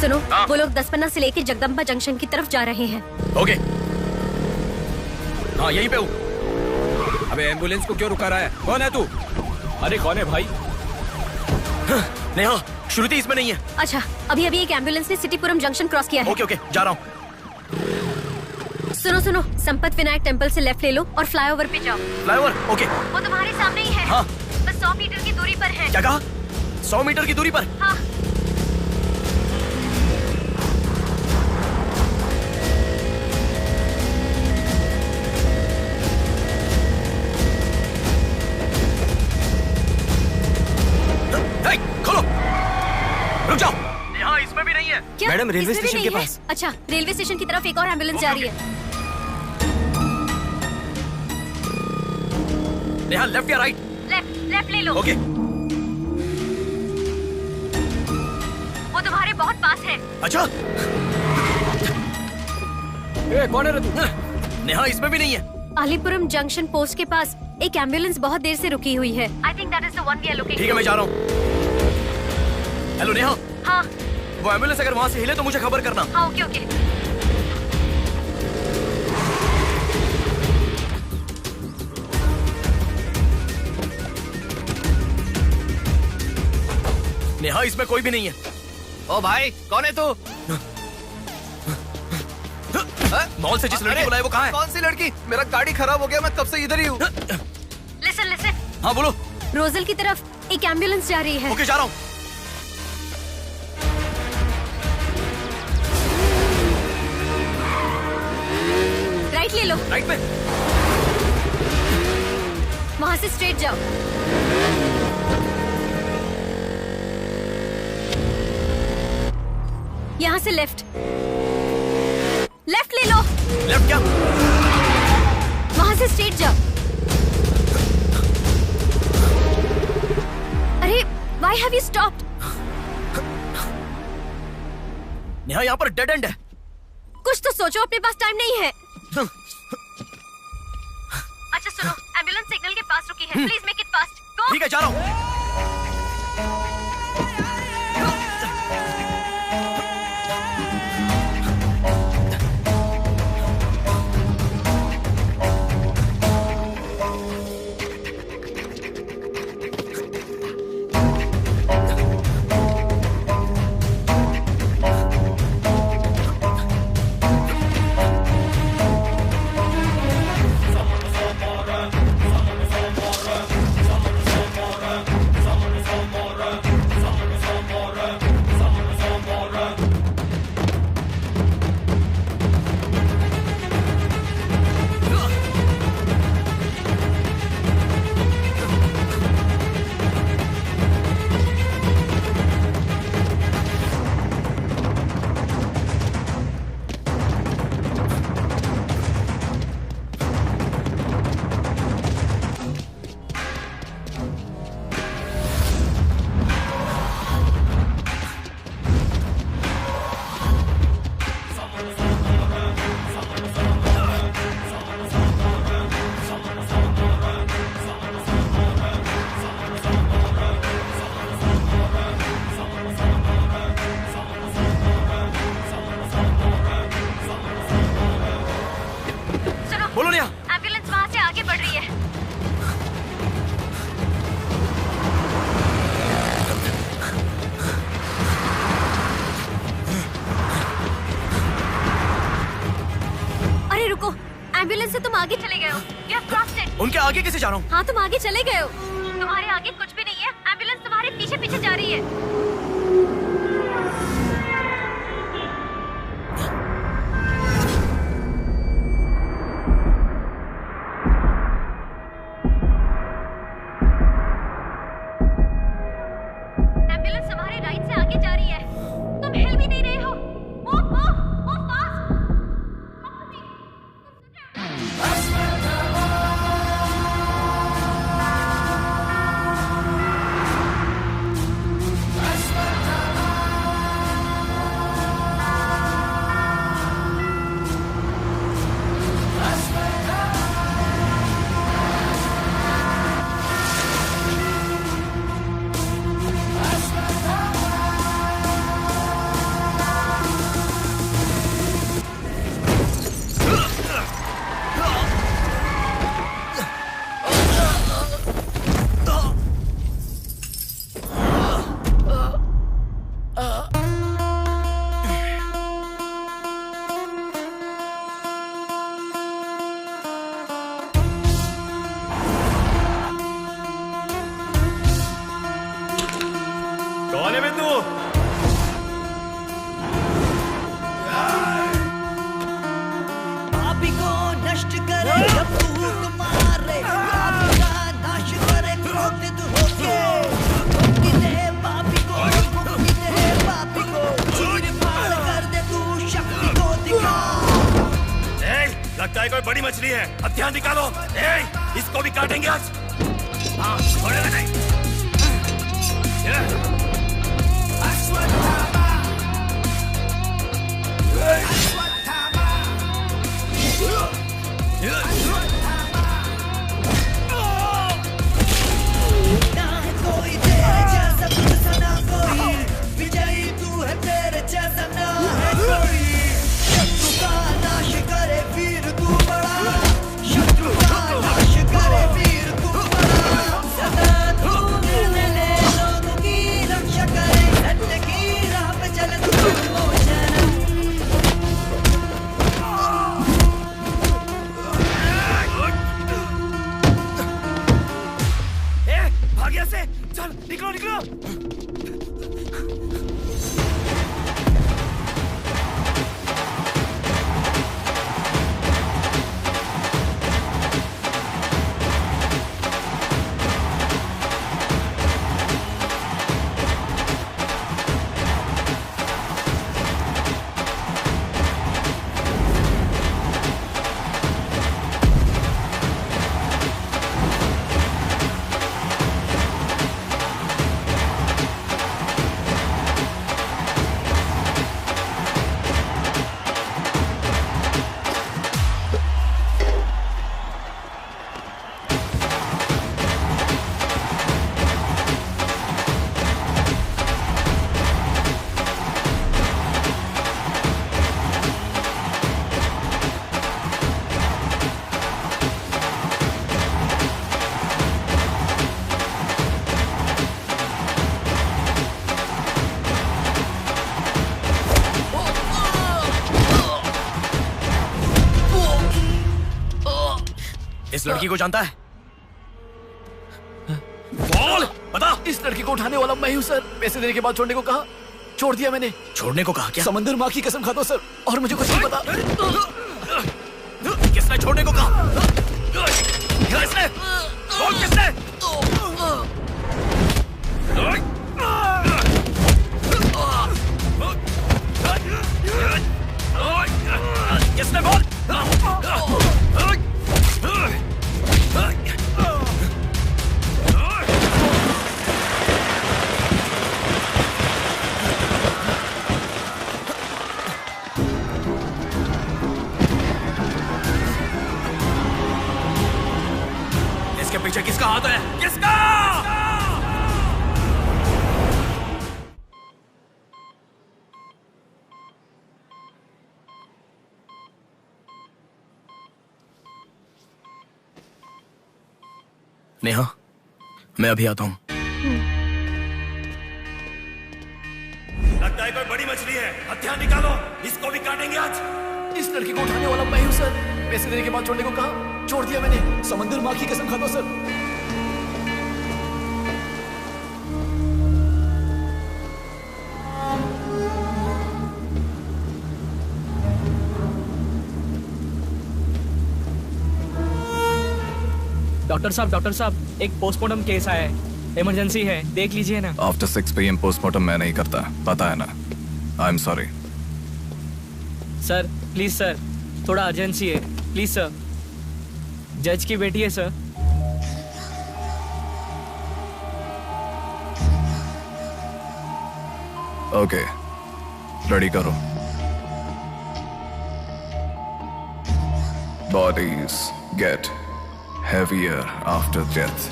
सुनो, वो लोग 10 से लेके जगदम्बा जंक्शन की तरफ जा रहे हैं। ओके, हाँ यहीं पे हूँ। अबे एम्बुलेंस को क्यों रुका रहा है? कौन है तू? अरे कौन है भाई? नेहा, श्रुति इसमें नहीं है। अच्छा, अभी अभी एक एम्बुलेंस ने सिटीपुरम जंक्शन क्रॉस किया है। ओके ओके, जा रहा हूँ। सुनो सुनो, संपत विनायक टेम्पल से लेफ्ट ले लो और फ्लाईओवर पे जाओ। फ्लाईओवर? ओके। वो तुम्हारे सामने ही है। हाँ। बस 100 मीटर की दूरी पर है। क्या कहा? 100 मीटर की दूरी पर? हाँ। खोलो, रुक जाओ। यहाँ इसमें भी नहीं है। क्या? मैडम, रेलवे इसमें भी स्टेशन नहीं के है? पास। अच्छा, रेलवे स्टेशन की तरफ एक और एम्बुलेंस जा रही है। नेहा, लेफ्ट या राइट? लेफ्ट ले लो। ओके। वो तुम्हारे बहुत पास है। अच्छा। कौन है रे तू? नेहा, इसमें भी नहीं है। अलीपुरम जंक्शन पोस्ट के पास एक एम्बुलेंस बहुत देर से रुकी हुई है। I think that is the one we are looking ठीक है, मैं जा रहा हूँ। हेलो नेहा। हाँ। वो एम्बुलेंस अगर वहाँ से हिले तो मुझे खबर करना। हाँ, ओके ओके। नेहा, इसमें कोई भी नहीं है। ओ भाई, कौन है तू? मॉल से जिस लड़की बुलाए वो कहाँ है? कौन सी लड़की? मेरा गाड़ी खराब हो गया, मैं कब से इधर ही हूँ। लिसन। हाँ बोलो। रोजल की तरफ एक एम्बुलेंस जा रही है। ओके, जा रहा हूँ। राइट ले लो। राइट में? वहाँ से स्ट्रेट जाओ। यहाँ से लेफ्ट ले लो। लेफ्ट क्या? वहाँ से स्ट्रेट जाओ। अरे, why have you stopped? Neha, यहाँ पर डेड एंड है। कुछ तो सोचो, अपने पास टाइम नहीं है। अच्छा सुनो, एम्बुलेंस सिग्नल के पास रुकी है। Please make it fast. Go. ठीक है, जा रहा हूँ। एम्बुलेंस से तुम आगे चले गए हो। You have crossed it. उनके आगे कैसे जा रहा हूँ? हाँ, तुम आगे चले गए हो। तुम्हारे आगे कुछ भी नहीं है। एम्बुलेंस तुम्हारे पीछे पीछे जा रही है। एम्बुलेंस तुम्हारे राइट से आगे जा रही है। तुम हिल भी नहीं रहे हो। फास्ट। लगता है कोई बड़ी मछली है। अब ध्यान निकालो। इसको भी काटेंगे आज। हाँ, छोड़ेगा नहीं। कोई तेरे जैसा तुझसा ना कोई, विजयी तू है तेरे जैसा ना है कोई। शत्रु का नाश करे वीर तू बड़ा, शत्रु का नाश करे वीर तू बड़ा। सदा तू निर्णय ले लोगों की रक्षा करे, सत्य की राह पे चले तू निर्मोचन। भाग्य से चल, निकलो निकलो। इस लड़की को जानता है? बोल, बता। इस लड़की को उठाने वाला मैं हूँ सर। पैसे देने के बाद छोड़ने को कहा, छोड़ दिया मैंने। छोड़ने को कहा क्या? समंदर माँ की कसम खाता सर, और मुझे कुछ नहीं पता। किसने छोड़ने को कहा? किसने? बोल किसने? किसने बोल? इसके पीछे किसका हाथ है? किसका? नेहा, मैं अभी आता हूं। लगता है कोई बड़ी मछली है। अब ध्यान निकालो, इसको भी काटेंगे आज। इस लड़की को उठाने वाला मैं हूँ सर। पैसे देने के बाद छोड़ने को कहा, छोड़ दिया मैंने। समंदर माँ की कसम खाता सर। डॉक्टर साहब, एक पोस्टमार्टम केस आया है, इमरजेंसी है, देख लीजिए ना। आफ्टर 6 PM पोस्टमार्टम मैं नहीं करता, पता है ना। I am sorry sir, please sir, थोड़ा अर्जेंसी है, प्लीज सर। जज की बेटी है सर। ओके, रेडी करो। Bodies get heavier after death.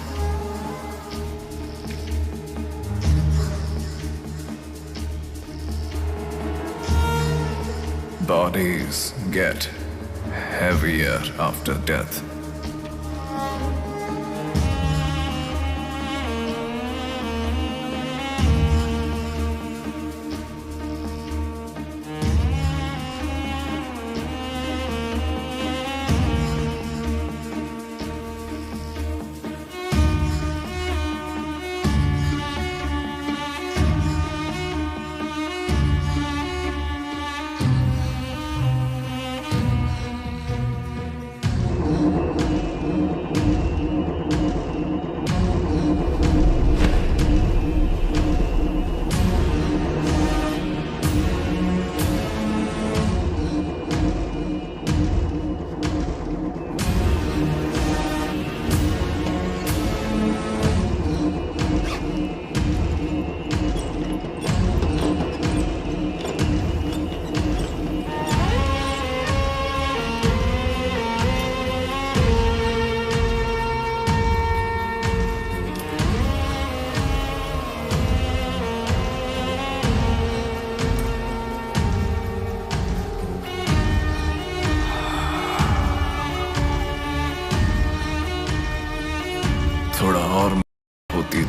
Bodies get heavier after death.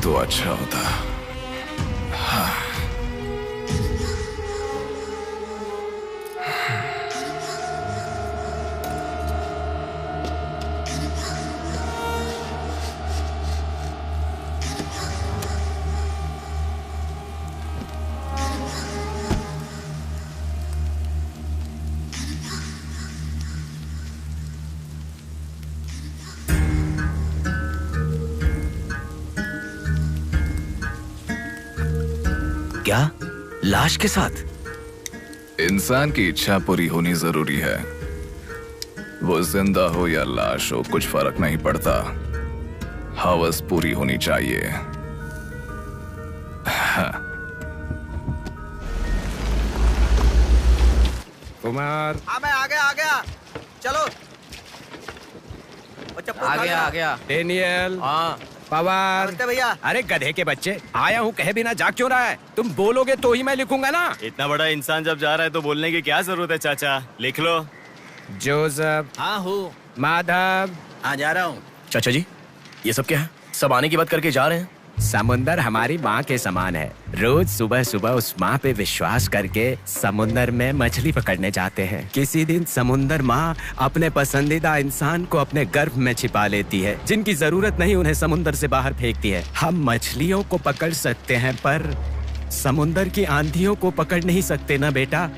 तो अच्छा होता। हाँ। क्या? लाश के साथ? इंसान की इच्छा पूरी होनी जरूरी है। वो जिंदा हो या लाश हो, कुछ फर्क नहीं पड़ता। हवस पूरी होनी चाहिए। हाँ। कुमार। हाँ मैं आ गया। चलो। आ गया। डेनियल। हाँ। पवार। भैया। अरे गधे के बच्चे, आया हूँ कहे बिना जा क्यों रहा है? तुम बोलोगे तो ही मैं लिखूंगा ना। इतना बड़ा इंसान जब जा रहा है तो बोलने की क्या जरूरत है चाचा, लिख लो। जोसेफ। हाँ हूँ। माधव। हाँ जा रहा हूँ। चाचा जी, ये सब क्या है? सब आने की बात करके जा रहे हैं। समुंदर हमारी माँ के समान है। रोज सुबह सुबह उस माँ पे विश्वास करके समुंदर में मछली पकड़ने जाते हैं। किसी दिन समुंदर माँ अपने पसंदीदा इंसान को अपने गर्भ में छिपा लेती है। जिनकी जरूरत नहीं उन्हें समुंदर से बाहर फेंकती है। हम मछलियों को पकड़ सकते हैं पर समुंदर की आंधियों को पकड़ नहीं सकते ना बेटा।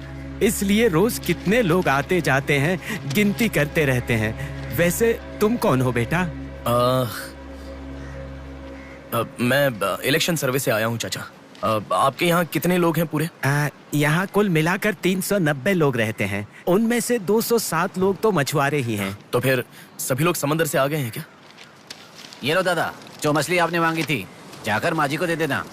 इसलिए रोज कितने लोग आते जाते हैं, गिनती करते रहते हैं। वैसे तुम कौन हो बेटा? मैं इलेक्शन सर्विस से आया हूँ चाचा। आपके यहाँ कितने लोग हैं पूरे? यहाँ कुल मिलाकर 390 लोग रहते हैं। उनमें से 207 लोग तो मछुआरे ही हैं। तो फिर सभी लोग समंदर से आ गए हैं क्या? ये लो दादा, जो मछली आपने मांगी थी, जाकर माँ जी को दे देना।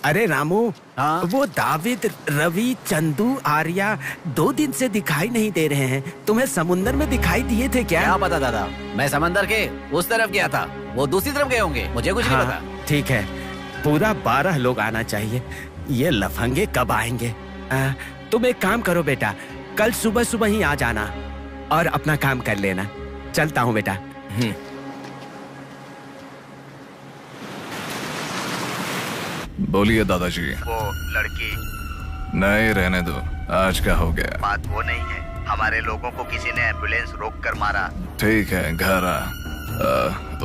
अरे रामू, वो दाविद, रवि, चंदू, आर्या 2 दिन से दिखाई नहीं दे रहे हैं। तुम्हें समुंदर में दिखाई दिए थे क्या? क्या पता दादा, मैं समंदर के उस तरफ गया था, वो दूसरी तरफ गए होंगे, मुझे कुछ नहीं पता। ठीक है, पूरा 12 लोग आना चाहिए। ये लफंगे कब आएंगे? तुम एक काम करो बेटा, कल सुबह सुबह ही आ जाना और अपना काम कर लेना। चलता हूँ बेटा। बोलिए दादाजी। वो लड़की। नहीं रहने दो, आज का हो गया। बात वो नहीं है, हमारे लोगों को किसी ने एम्बुलेंस रोक कर मारा। ठीक है, घर आ।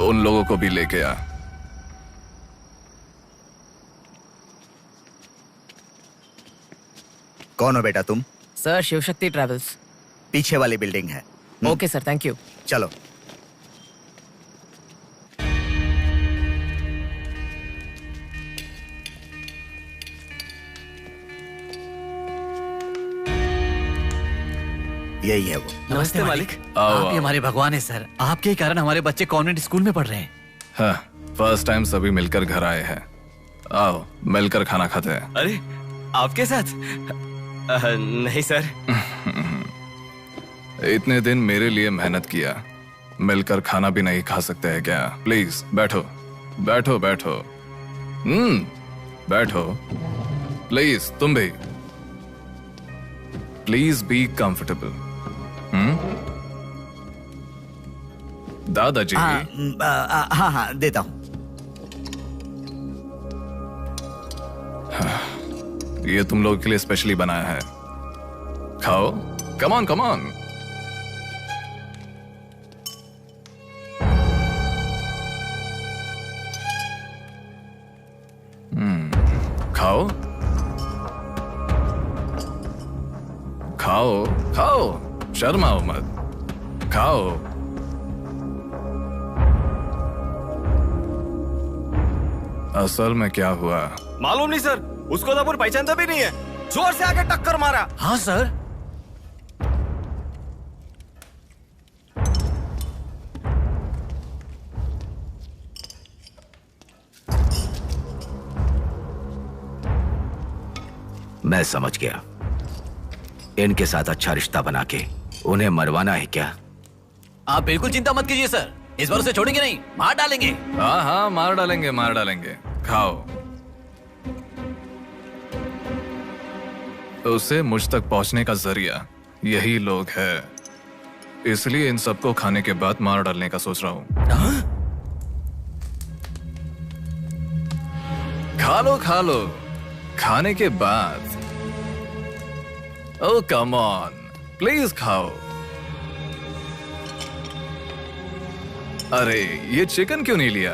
उन लोगों को भी लेके आ। कौन हो बेटा तुम? Sir, Shivshakti travels. पीछे वाली बिल्डिंग है। Okay sir, thank you. चलो। यही है वो। नमस्ते मालिक। आओ, आप ही हमारे भगवान है सर। आपके ही कारण हमारे बच्चे कॉन्वेंट स्कूल में पढ़ रहे हैं। हाँ, फर्स्ट टाइम सभी मिलकर घर आए हैं। आओ मिलकर खाना खाते हैं। अरे आपके साथ? नहीं सर। इतने दिन मेरे लिए मेहनत किया, मिलकर खाना भी नहीं खा सकते हैं क्या? प्लीज बैठो बैठो बैठो। बैठो प्लीज। तुम भी प्लीज बी कंफर्टेबल। दादाजी। हाँ देता हूँ। ये तुम लोगों के लिए स्पेशली बनाया है, खाओ। Come on come on. खाओ खाओ खाओ, शर्माओ मत, खाओ। असल में क्या हुआ मालूम नहीं सर, उसको तो पहचानता भी नहीं है, जोर से आके टक्कर मारा। हाँ सर। मैं समझ गया, इनके साथ अच्छा रिश्ता बना के उन्हें मरवाना है क्या? आप बिल्कुल चिंता मत कीजिए सर, इस बार उसे छोड़ेंगे नहीं, मार डालेंगे। हाँ हाँ, मार डालेंगे मार डालेंगे। खाओ। उसे मुझ तक पहुंचने का जरिया यही लोग है, इसलिए इन सबको खाने के बाद मार डालने का सोच रहा हूं। खा लो खाने के बाद। ओ कम ऑन प्लीज खाओ। अरे ये चिकन क्यों नहीं लिया?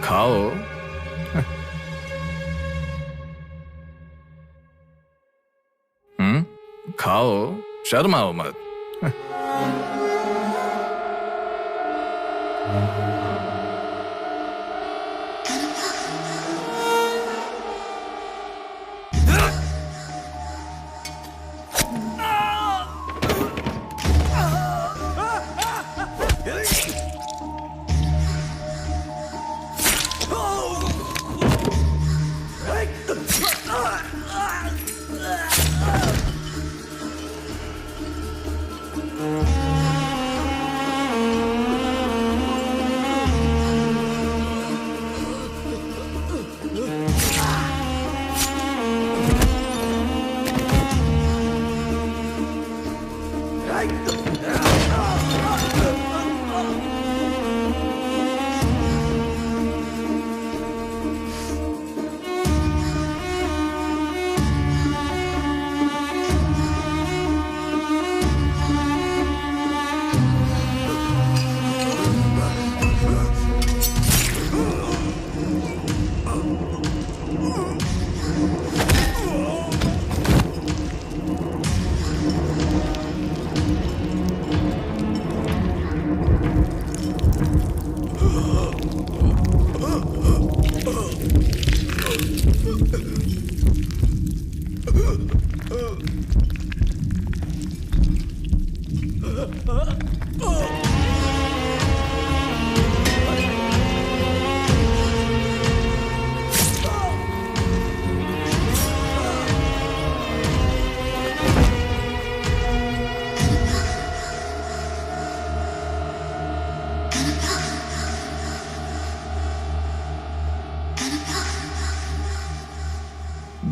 खाओ। खाओ, शर्माओ मत।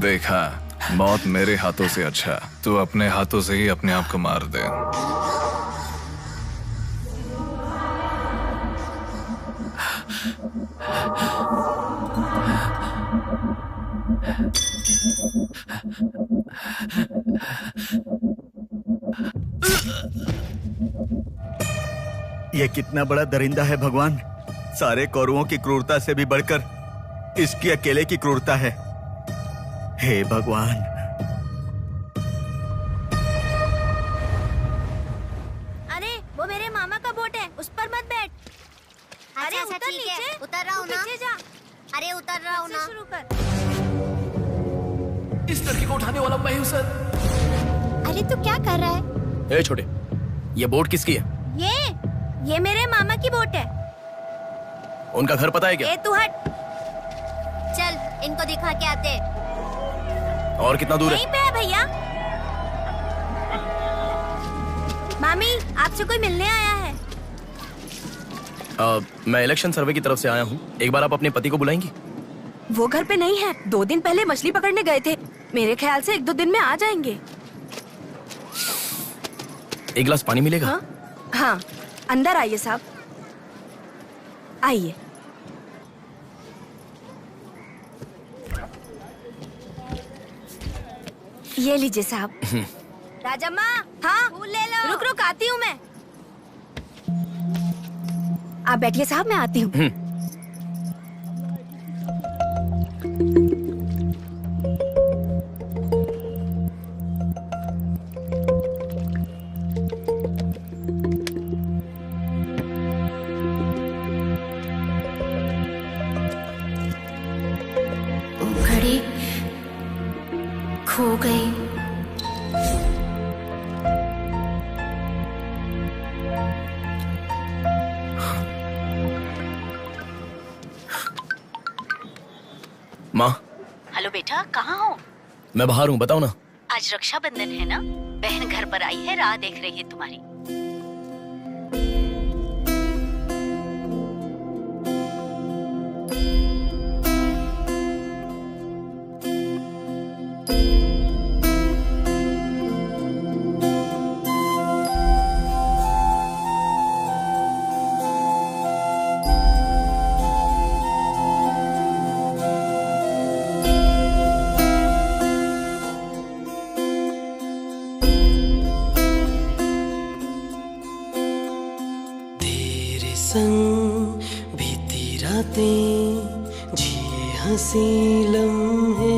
देखा, मौत मेरे हाथों से अच्छा तू अपने हाथों से ही अपने आप को मार दे। ये कितना बड़ा दरिंदा है भगवान। सारे कौरवों की क्रूरता से भी बढ़कर इसकी अकेले की क्रूरता है। हे भगवान। अरे वो मेरे मामा का बोट है, उस पर मत बैठ। अरे अच्छा, उतर ठीक है, नीचे, उतर रहा हूँ ना। नीचे जा। अरे उतर रहा हूँ ना। शुरू कर। इस लड़की को उठाने वाला मैं हूँ सर। अरे तू क्या कर रहा है? ए छोटे, ये बोट किसकी है? ये मेरे मामा की बोट है। उनका घर पता है क्या? ए तू हट। चल इनको दिखा के आते। और कितना दूर यहीं पे है भैया। मामी आपसे कोई मिलने आया है। मैं इलेक्शन सर्वे की तरफ से आया हूँ। एक बार आप अपने पति को बुलाएंगी? वो घर पे नहीं है, 2 दिन पहले मछली पकड़ने गए थे। मेरे ख्याल से 1-2 दिन में आ जाएंगे। एक गिलास पानी मिलेगा? हाँ, अंदर आइए साहब, आइए। ये लीजिए साहब। राजम्मा, हाँ फूल ले लो। रुक रुक आती हूँ मैं। आप बैठिए साहब, मैं आती हूँ। घड़ी खो गई। माँ। हेलो बेटा, कहाँ हो? मैं बाहर हूँ, बताओ ना। आज रक्षाबंधन है ना, बहन घर पर आई है, राह देख रही है तुम्हारी। हंसी लम्हे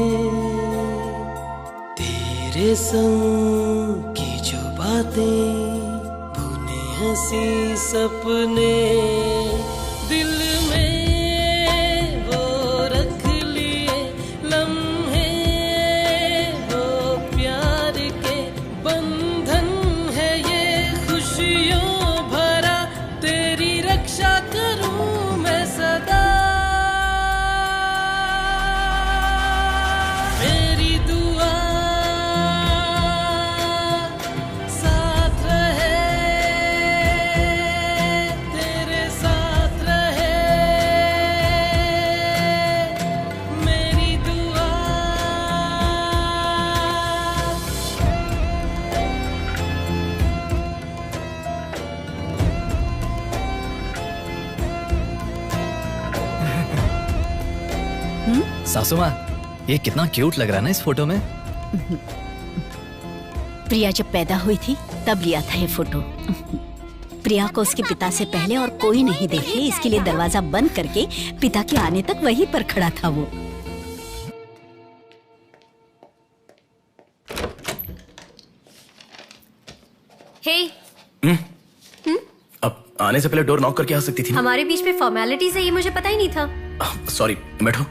तेरे संग की जो बातें, बुने हंसी सपने दिल में वो रख लिए लम्हे, वो प्यार के बंधन है ये खुशियों भरा, तेरी रक्षा करूं मैं सदा। मेरी दुआ साथ रहे, तेरे साथ रहे, मेरी दुआ। सासू माँ, ये कितना क्यूट लग रहा है ना इस फोटो में। प्रिया जब पैदा हुई थी तब लिया था ये फोटो। प्रिया को उसके पिता से पहले और कोई नहीं देखे, इसके लिए दरवाजा बंद करके पिता के आने तक वहीं पर खड़ा था वो। हे, अब आने से पहले डोर नॉक करके आ सकती थी ना? हमारे बीच में फॉर्मेलिटीज है, ये मुझे पता ही नहीं था। सॉरी, बैठो।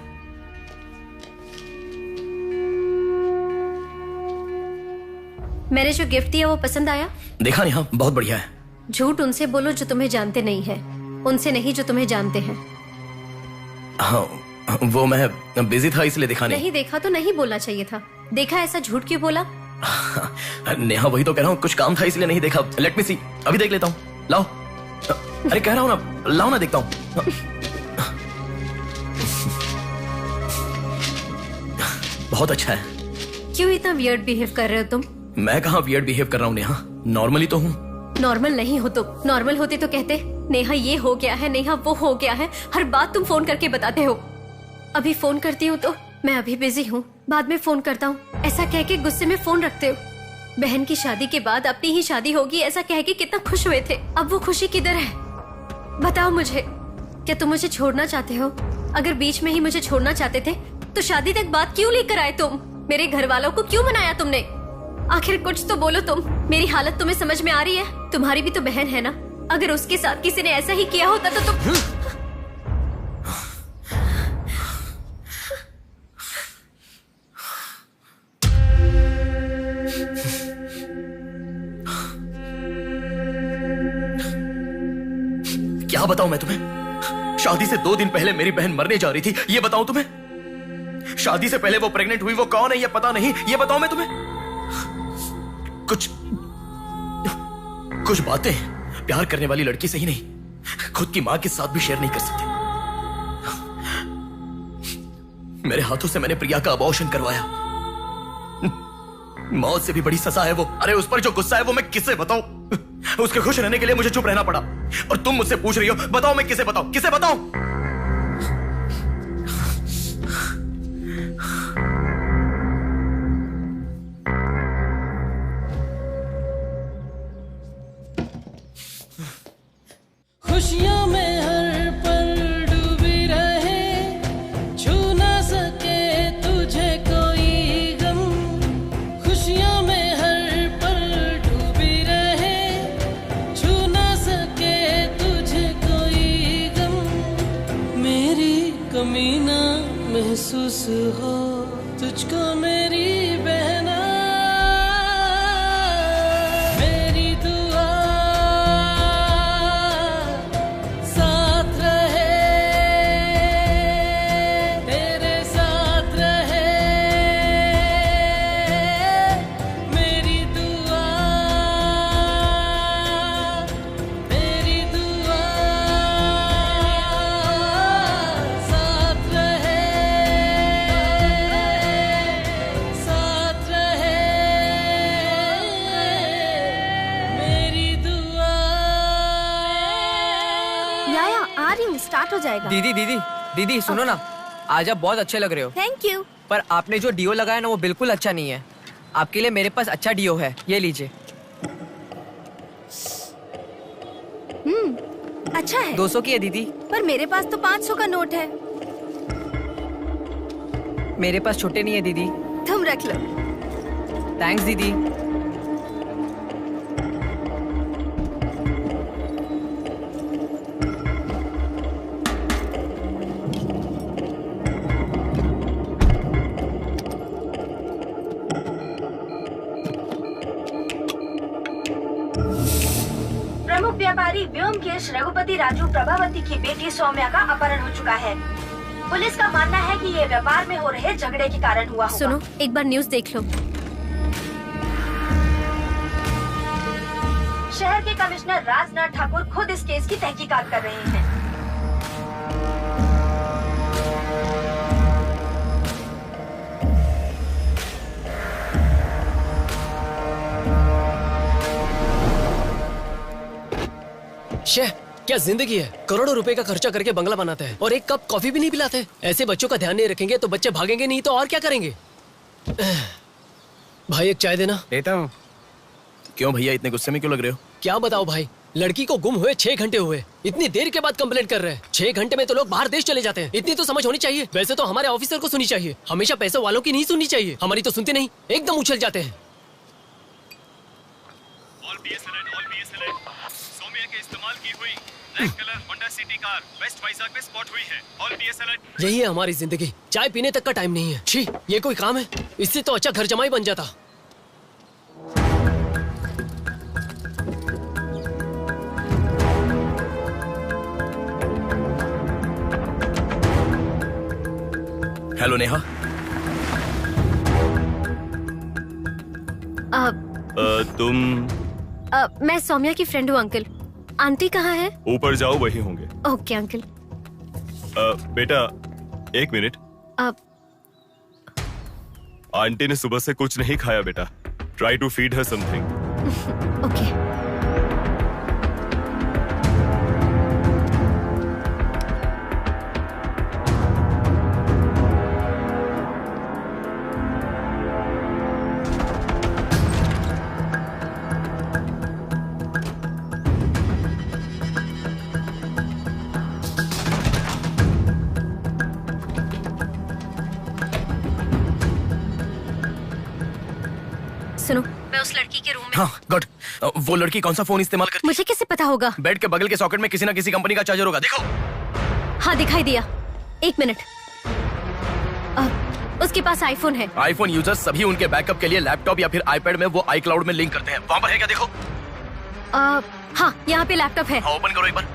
मैंने जो गिफ्ट दिया वो पसंद आया? देखा नहीं? हाँ, बहुत बढ़िया है। झूठ उनसे बोलो जो तुम्हें जानते नहीं है, उनसे नहीं जो तुम्हें जानते हैं। हाँ, वो मैं बिजी था इसलिए देखा नहीं। नहीं देखा तो नहीं बोलना चाहिए था। देखा ऐसा झूठ क्यों बोला? नेहा, वही तो कह रहा हूँ, कुछ काम था इसलिए नहीं देखा। लेट मी सी, अभी देख लेता हूँ। लाओ। अरे कह रहा हूँ ना, लाओ ना, देखता हूँ। बहुत अच्छा है। क्यों इतना वियर्ड बिहेव कर रहे हो तुम? मैं कहाँ वियर्ड बिहेव कर रहा हूँ नेहा, नॉर्मली तो हूँ। नॉर्मल नहीं हो तुम। नॉर्मल होते तो कहते नेहा ये हो गया है, नेहा वो हो गया है। हर बात तुम फोन करके बताते हो। अभी फोन करती हूँ तो मैं अभी बिजी हूँ, बाद में फोन करता हूँ, ऐसा कह के गुस्से में फोन रखते हो। बहन की शादी के बाद अपनी ही शादी होगी ऐसा कह के कितना खुश हुए थे, अब वो खुशी किधर है? बताओ मुझे, क्या तुम मुझे छोड़ना चाहते हो? अगर बीच में ही मुझे छोड़ना चाहते थे तो शादी तक बात क्यों लेकर आए तुम? मेरे घर वालों को क्यों मनाया तुमने? आखिर कुछ तो बोलो तुम। मेरी हालत तुम्हें समझ में आ रही है? तुम्हारी भी तो बहन है ना, अगर उसके साथ किसी ने ऐसा ही किया होता तो तुम। क्या बताऊं मैं तुम्हें? शादी से 2 दिन पहले मेरी बहन मरने जा रही थी, ये बताऊं तुम्हें? शादी से पहले वो प्रेग्नेंट हुई, वो कौन है ये पता नहीं, ये बताऊं मैं तुम्हें? कुछ बातें प्यार करने वाली लड़की से ही नहीं, खुद की मां के साथ भी शेयर नहीं कर सकते। मेरे हाथों से मैंने प्रिया का अबॉर्शन करवाया। मौत से भी बड़ी सजा है वो। अरे उस पर जो गुस्सा है वो मैं किसे बताऊं? उसके खुश रहने के लिए मुझे चुप रहना पड़ा, और तुम मुझसे पूछ रही हो बताओ मैं किसे बताऊं, किसे बताऊं? खुशियों में हर पल डूबी रहे, छू ना सके तुझे कोई गम। खुशियों में हर पल डूबी रहे, छू ना सके तुझे कोई गम। मेरी कमी ना महसूस हो तुझको मेरी बहना। स्टार्ट हो जाएगा। दीदी सुनो ना, आज आप बहुत अच्छे लग रहे हो। Thank you. पर आपने जो डिओ लगाया ना वो बिल्कुल अच्छा नहीं है। आपके लिए मेरे पास अच्छा डिओ है, ये लीजिए। अच्छा है। 200 की है दीदी। पर मेरे पास तो 500 का नोट है। मेरे पास छोटे नहीं है दीदी। तुम रख लो। थैंक्स दीदी। प्रमुख व्यापारी व्योमकेश रघुपति राजू प्रभावती की बेटी सौम्या का अपहरण हो चुका है। पुलिस का मानना है कि ये व्यापार में हो रहे झगड़े के कारण हुआ होगा। सुनो, एक बार न्यूज़ देख लो। शहर के कमिश्नर राजनाथ ठाकुर खुद इस केस की तहकीकात कर रहे हैं। शेह, क्या जिंदगी है। करोड़ों रुपए का खर्चा करके बंगला बनाते हैं और एक कप कॉफी भी नहीं पिलाते। ऐसे बच्चों का ध्यान नहीं रखेंगे तो बच्चे भागेंगे नहीं तो और क्या करेंगे। भाई एक चाय देना। देता हूँ। क्यों भैया इतने गुस्से में क्यों लग रहे हो? क्या बताओ भाई, लड़की को गुम हुए 6 घंटे हुए, इतनी देर के बाद कंप्लेंट कर रहे हैं। 6 घंटे में तो लोग बाहर देश चले जाते हैं। इतनी तो समझ होनी चाहिए। वैसे तो हमारे ऑफिसर को सुनी चाहिए, हमेशा पैसे वालों की नहीं सुननी चाहिए। हमारी तो सुनते नहीं, एकदम उछल जाते हैं। Black colour Honda City car west Vizag में स्पॉट हुई है। All PS alert. यही है हमारी जिंदगी, चाय पीने तक का टाइम नहीं है। छी, ये कोई काम है? इससे तो अच्छा घर जमाई बन जाता। हेलो नेहा। तुम? मैं सौम्या की फ्रेंड हूँ अंकल। आंटी कहाँ है? ऊपर जाओ, वही होंगे। Okay uncle. बेटा एक मिनट। आंटी ने सुबह से कुछ नहीं खाया बेटा। Try to feed her something. Okay. सुनो, मैं उस लड़की के रूम में। हाँ गुड। वो लड़की कौन सा फोन इस्तेमाल करती है? मुझे कैसे पता होगा? बेड के बगल के सॉकेट में किसी ना किसी कंपनी का चार्जर होगा, देखो। हाँ दिखाई दिया। 1 मिनट। उसके पास आईफोन है। आईफोन यूजर्स सभी उनके बैकअप के लिए लैपटॉप या फिर आईपैड में वो iCloud में लिंक करते हैं। वहाँ पर है क्या, देखो। हाँ, यहाँ पे लैपटॉप है। हाँ, ओपन करो एक बार।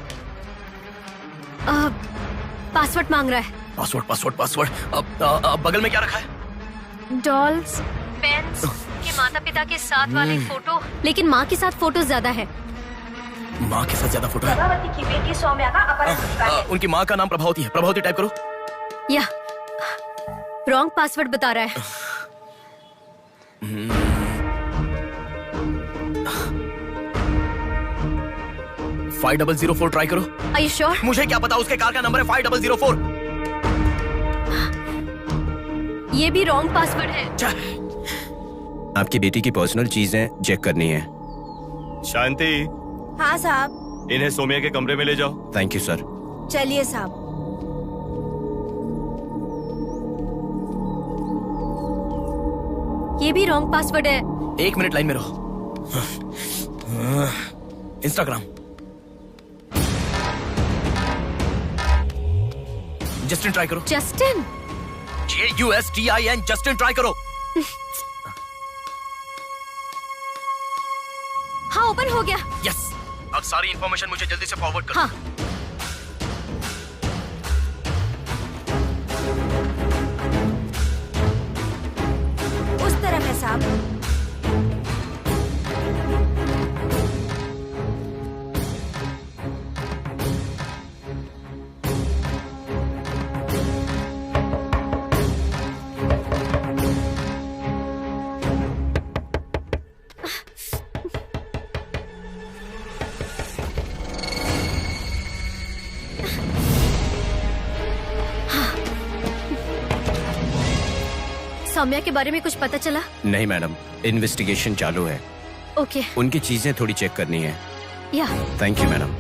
पासवर्ड मांग रहा है। पासवर्ड। बगल में क्या रखा है? डॉल्स, पेन्स, के माता पिता के साथ वाले फोटो, लेकिन माँ के साथ फोटो ज्यादा है। माँ के साथ ज्यादा फोटो है? प्रभावती की बेटी सौम्या का अपहरण हो चुका है। उनकी माँ का नाम प्रभावती है। प्रभावती टाइप करो। या रॉन्ग पासवर्ड बता रहा है। 5004 ट्राई करो। Are you sure? मुझे क्या पता, उसके कार का नंबर है 5004। ये भी रॉन्ग पासवर्ड है। आपकी बेटी की पर्सनल चीजें चेक करनी है। शांति। हाँ साहब। इन्हें सौम्या के कमरे में ले जाओ। Thank you sir. चलिए साहब। ये भी रॉन्ग पासवर्ड है। 1 मिनट लाइन में रहो। इंस्टाग्राम। जस्टिन ट्राई करो। जस्टिन? JUSTIN जस्टिन ट्राई करो। हाँ ओपन हो गया। यस। अब सारी इंफॉर्मेशन मुझे जल्दी से फॉरवर्ड करो। हाँ। उस तरफ है साहब। सौम्या के बारे में कुछ पता चला? नहीं मैडम, इन्वेस्टिगेशन चालू है। ओके। उनकी चीजें थोड़ी चेक करनी है। या। Thank you madam.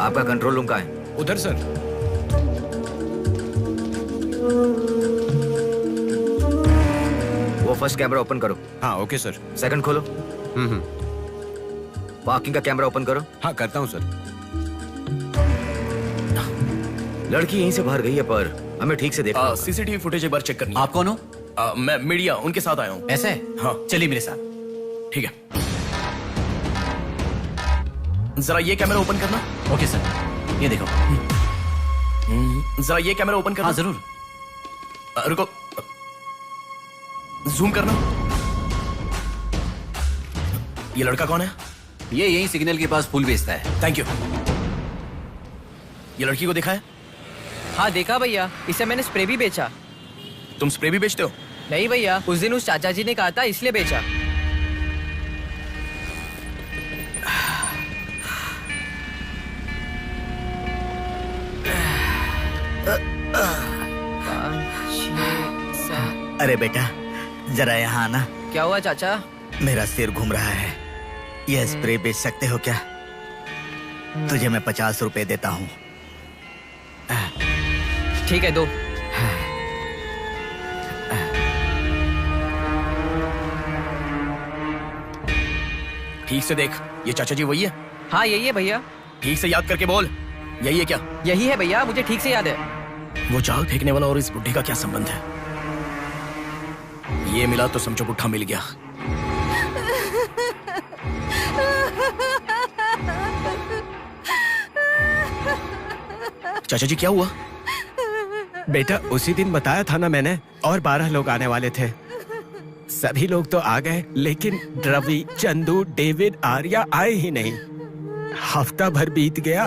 आपका कंट्रोल रूम कहाँ है? उधर सर। वो फर्स्ट कैमरा ओपन करो। हाँ ओके सर। सेकंड खोलो। पार्किंग का कैमरा ओपन करो। हाँ करता हूँ सर। लड़की यहीं से बाहर गई है पर हमें ठीक से देखना। सीसीटीवी फुटेज एक बार चेक करनी है। आप कौन हो? मैं मीडिया, उनके साथ आया हूँ। ऐसे? हाँ चलिए मेरे साथ। ठीक है, जरा ये कैमरा ओपन करना। ओके सर, ये देखो। जरा ये कैमरा ओपन करना। हाँ जरूर। रुको, जूम करना। ये लड़का कौन है? ये यही सिग्नल के पास फूल बेचता है। Thank you. ये लड़की को देखा है? हाँ देखा भैया, इसे मैंने स्प्रे भी बेचा। तुम स्प्रे भी बेचते हो? नहीं भैया, उस दिन उस चाचा जी ने कहा था इसलिए बेचा। अरे बेटा जरा यहाँ आना। क्या हुआ चाचा? मेरा सिर घूम रहा है। यह स्प्रे बेच सकते हो क्या? तुझे मैं 50 रुपए देता हूँ। ठीक है, दो। ठीक से देख, ये चाचा जी वही है? हाँ यही है भैया। ठीक से याद करके बोल, यही है क्या? यही है भैया, मुझे ठीक से याद है। वो जाल फेंकने वाला और इस बुढ़े का क्या संबंध है? ये मिला तो समझो बुढ़ा मिल गया। चाचा जी क्या हुआ? बेटा उसी दिन बताया था ना मैंने, और 12 लोग आने वाले थे। सभी लोग तो आ गए लेकिन रवि, चंदू, डेविड, आर्या आए ही नहीं। हफ्ता भर बीत गया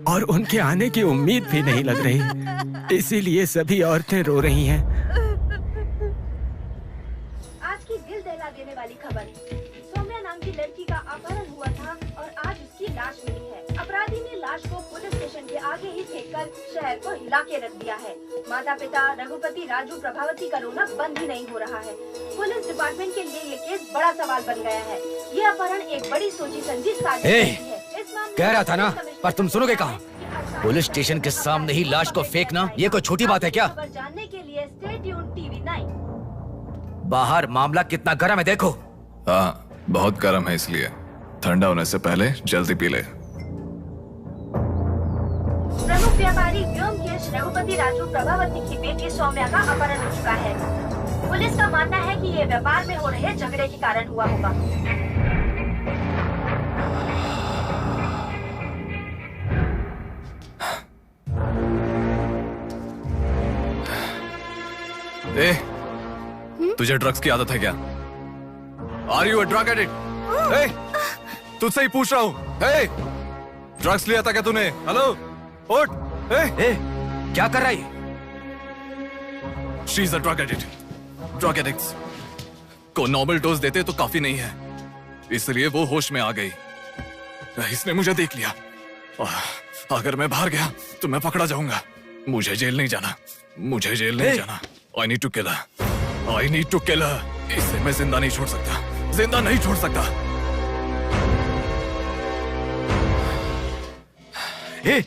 और उनके आने की उम्मीद भी नहीं लग रही। इसीलिए सभी औरतें रो रही हैं। आज की दिल दहला देने वाली खबर, सौम्या नाम की लड़की का अपहरण हुआ था और आज उसकी लाश मिली है। अपराधी ने लाश को पुलिस स्टेशन के आगे ही फेंककर शहर को हिला के रख दिया है। माता पिता रघुपति, राजू, प्रभावती का रोना बंद ही नहीं हो रहा है। पुलिस डिपार्टमेंट के लिए ये केस बड़ा सवाल बन गया है। ये अपहरण एक बड़ी सोची समझी साजिश है। कह रहा था ना, पर तुम सुनोगे कहाँ? पुलिस स्टेशन के सामने ही लाश को फेंकना ये कोई छोटी बात है क्या? जानने के लिए स्टे ट्यून्ड टीवी 9। बाहर मामला कितना गर्म है देखो। हाँ बहुत गर्म है, इसलिए ठंडा होने से पहले जल्दी पी ले। प्रमुख व्यापारी व्योमकेश रघुपति राजू प्रभावती की बेटी सौम्या का अपहरण हो चुका है। पुलिस का मानना है कि ये व्यापार में हो रहे झगड़े के कारण हुआ होगा। ए, तुझे ड्रग्स की आदत है क्या? Are you a drug addict? ए, तुझसे ही पूछ रहा हूँ। ए, ड्रग्स लिया था क्या तूने? हेलो, उठ। ए, क्या कर रहा है? She is a drug addict. Drug addicts को नॉर्मल डोज देते तो काफी नहीं है, इसलिए वो होश में आ गई। इसने मुझे देख लिया। अगर मैं बाहर गया तो मैं पकड़ा जाऊंगा। मुझे जेल नहीं जाना, मुझे जेल नहीं जाना। I need to kill her. I need to kill her. इसे मैं जिंदा नहीं छोड़ सकता, जिंदा नहीं छोड़ सकता। ए,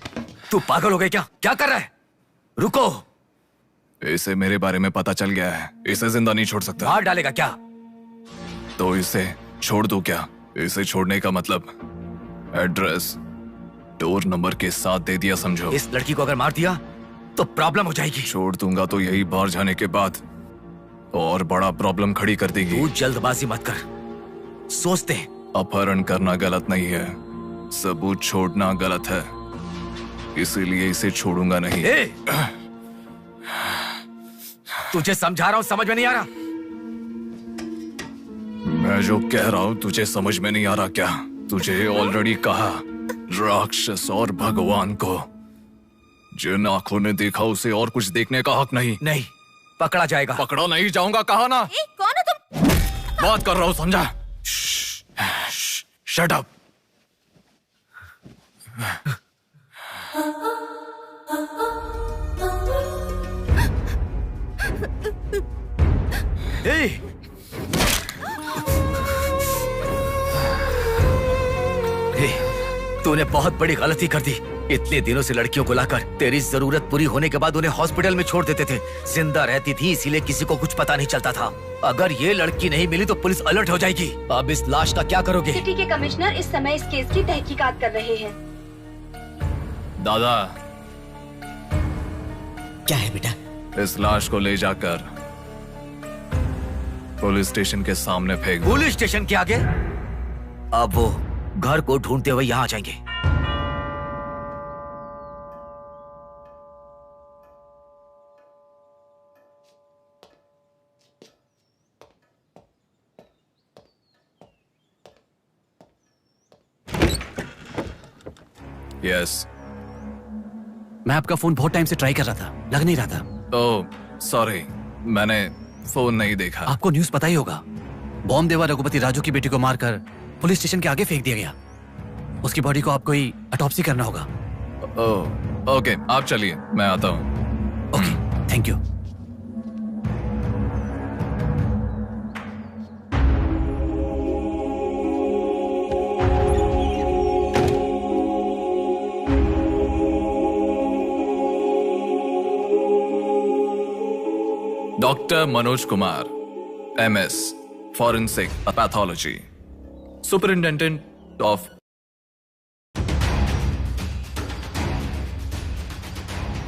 तू पागल हो गया क्या? क्या कर रहा है? रुको। इसे मेरे बारे में पता चल गया है, इसे जिंदा नहीं छोड़ सकता। मार डालेगा क्या? तो इसे छोड़ दूं क्या? इसे छोड़ने का मतलब एड्रेस, डोर नंबर के साथ दे दिया, समझो। इस लड़की को अगर मार दिया तो प्रॉब्लम हो जाएगी। छोड़ दूंगा तो यही बाहर जाने के बाद और बड़ा प्रॉब्लम खड़ी कर देगी। तू जल्दबाजी मत कर, सोचते हैं। अपहरण करना गलत नहीं है, सबूत छोड़ना गलत है, इसीलिए इसे छोड़ूंगा नहीं। तुझे समझा रहा हूं, समझ में नहीं आ रहा? मैं जो कह रहा हूं तुझे समझ में नहीं आ रहा क्या? तुझे ऑलरेडी कहा, राक्षस और भगवान को जिन आंखों ने देखा उसे और कुछ देखने का हक नहीं। नहीं, पकड़ा जाएगा। पकड़ा नहीं जाऊंगा, कहा ना। कौन है तुम? बात कर रहा हूं, समझा? Shut up. तूने बहुत बड़ी गलती कर दी। इतने दिनों से लड़कियों को लाकर तेरी जरूरत पूरी होने के बाद उन्हें हॉस्पिटल में छोड़ देते थे। जिंदा रहती थी इसीलिए किसी को कुछ पता नहीं चलता था। अगर ये लड़की नहीं मिली तो पुलिस अलर्ट हो जाएगी। अब इस लाश का क्या करोगे? सिटी के कमिश्नर इस समय इस केस की तहकीकात कर रहे हैं। दादा, क्या है बेटा? इस लाश को ले जाकर पुलिस स्टेशन के सामने फेंक दो। पुलिस स्टेशन के आगे? अब वो घर को ढूंढते हुए यहाँ आ जाएंगे। यस। मैं आपका फोन बहुत टाइम से ट्राई कर रहा था, लग नहीं रहा था। ओह सॉरी, मैंने फोन नहीं देखा। आपको न्यूज़ पता ही होगा, बॉम्ब देवा रघुपति राजू की बेटी को मारकर पुलिस स्टेशन के आगे फेंक दिया गया। उसकी बॉडी को आपको ही ऑटोप्सी करना होगा। ओह ओके, आप चलिए, मैं आता हूँ। Okay, thank you. Doctor Manoj Kumar, MS, forensic pathology, superintendent of.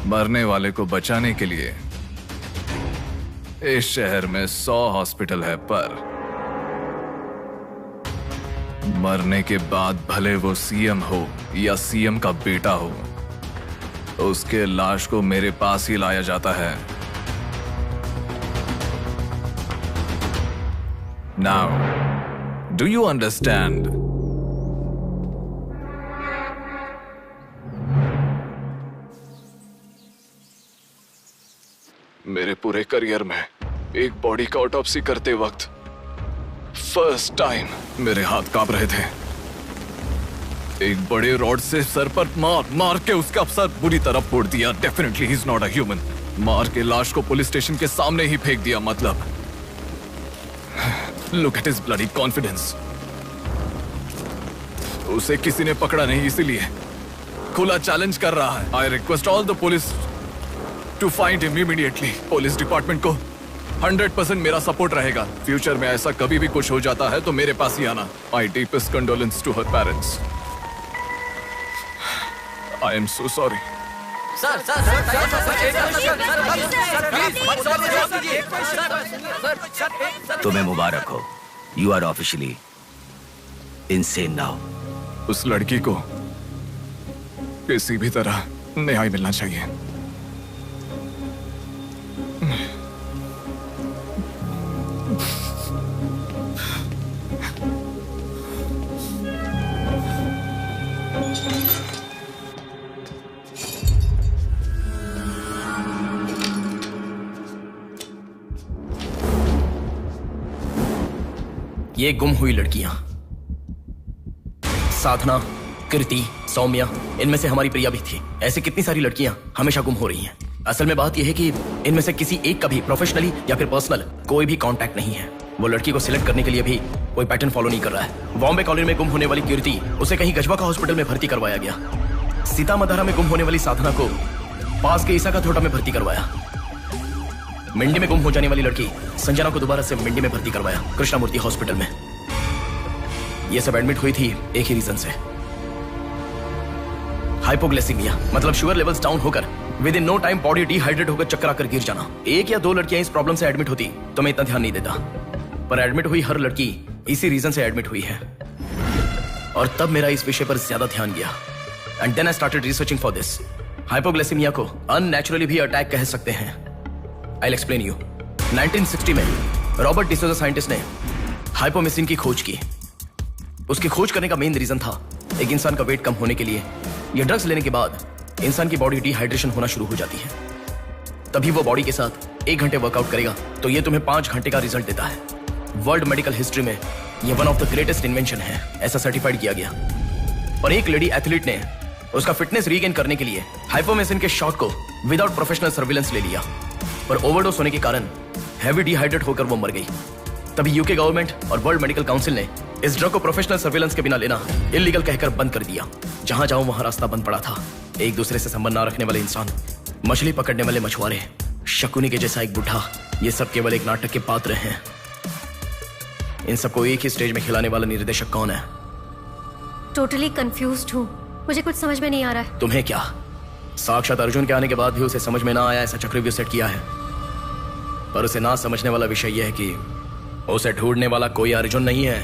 मरने वाले को बचाने के लिए इस शहर में 100 हॉस्पिटल है, पर मरने के बाद भले वो सीएम हो या सीएम का बेटा हो, उसके लाश को मेरे पास ही लाया जाता है। Now, do you understand? मेरे पूरे करियर में एक बॉडी का ऑटोप्सी करते वक्त फर्स्ट टाइम मेरे हाथ कांप रहे थे। एक बड़े रॉड से सर पर मार के उसका सर बुरी तरह फोड़ दिया। Definitely he is not a human. मार के लाश को पुलिस स्टेशन के सामने ही फेंक दिया। मतलब Look at his bloody confidence. उसे किसी ने पकड़ा नहीं, इसीलिए खुला चैलेंज कर रहा है। I request all the police to find him immediately. Police department को 100% मेरा सपोर्ट रहेगा। फ्यूचर में ऐसा कभी भी कुछ हो जाता है तो मेरे पास ही आना। My deepest condolence to her parents. I am so sorry. Sir तुम्हें मुबारक हो। You are officially insane now. उस लड़की को किसी भी तरह न्याय मिलना चाहिए। ये गुम हुई लड़कियां साधना, कृति, सौम्या, इनमें से हमारी प्रिया भी थी। ऐसे कितनी सारी लड़कियां हमेशा गुम हो रही हैं। असल में बात यह है कि इनमें से किसी एक का भी प्रोफेशनली या फिर पर्सनल कोई भी कांटेक्ट नहीं है। वो लड़की को सिलेक्ट करने के लिए भी कोई पैटर्न फॉलो नहीं कर रहा है। बॉम्बे कॉलोनी में गुम होने वाली कीर्ति, उसे कहीं गजवा का हॉस्पिटल में भर्ती करवाया गया। सीतामढ़ी में गुम होने वाली साधना को पास के ईसा का थोटा में भर्ती करवाया। मिंडी में गुम हो जाने वाली लड़की संजना को दोबारा से मिंडी में भर्ती करवाया, कृष्णामूर्ति हॉस्पिटल में। ये सब एडमिट हुई थी एक ही रीजन से, हाइपोग्लाइसेमिया, मतलब शुगर लेवल्स डाउन होकर within no time body dehydrate होकर चक्कर आकर गिर जाना। एक या दो लड़कियां इस प्रॉब्लम से एडमिट होती तो मैं इतना ध्यान नहीं देता, पर एडमिट हुई हर लड़की इसी रीजन से एडमिट हुई है। और तब मेरा इस विषय पर ज्यादा ध्यान गया and then I started researching for this. Hypoglycaemia को अननेचुरली भी अटैक कह सकते हैं। I'll explain you. 1960 में रॉबर्ट डिसोजा साइंटिस्ट ने हाइपोमेसिन की खोज की। उसकी खोज करने का मेन रीजन था एक इंसान का वेट कम होने के लिए ये ड्रग्स लेने के बाद इंसान की बॉडी डिहाइड्रेशन होना शुरू हो जाती है। तभी वो बॉडी के साथ 1 घंटे वर्कआउट करेगा तो ये तुम्हें 5 घंटे का रिजल्ट देता है। वर्ल्ड मेडिकल हिस्ट्री में ये one of the greatest invention है, ऐसा सर्टिफाइड किया गया। और एक लेडी एथलीट ने उसका फिटनेस रीगेन करने के लिए हाइपोमेसिन के शॉट को विदाउट प्रोफेशनल सर्विलेंस ले लिया, पर ओवरडोज होने के कारण हैवी डिहाइड्रेट होकर वो मर गई। तभी यूके गवर्नमेंट और वर्ल्ड मेडिकल काउंसिल ने इस ड्रग को प्रोफेशनल सर्वेलेंस के बिना लेना इलीगल कहकर बंद कर दिया। जहां जाऊं वहां रास्ता बंद पड़ा था। एक दूसरे से संबंध ना रखने वाले इंसान, मछली पकड़ने वाले मछुआरे, शकुनी के जैसा एक बुढ़ा, ये सब केवल एक नाटक के पात्र हैं। इन सबको एक ही स्टेज में खिलाने वाला निर्देशक कौन है? टोटली कंफ्यूज्ड हूँ, मुझे कुछ समझ में नहीं आ रहा है। तुम्हें क्या? साक्षात अर्जुन के आने के बाद भी उसे समझ में ना आया ऐसा चक्रव्यूह सेट किया है। पर उसे ना समझने वाला विषय यह है कि उसे ढूंढने वाला कोई अर्जुन नहीं है,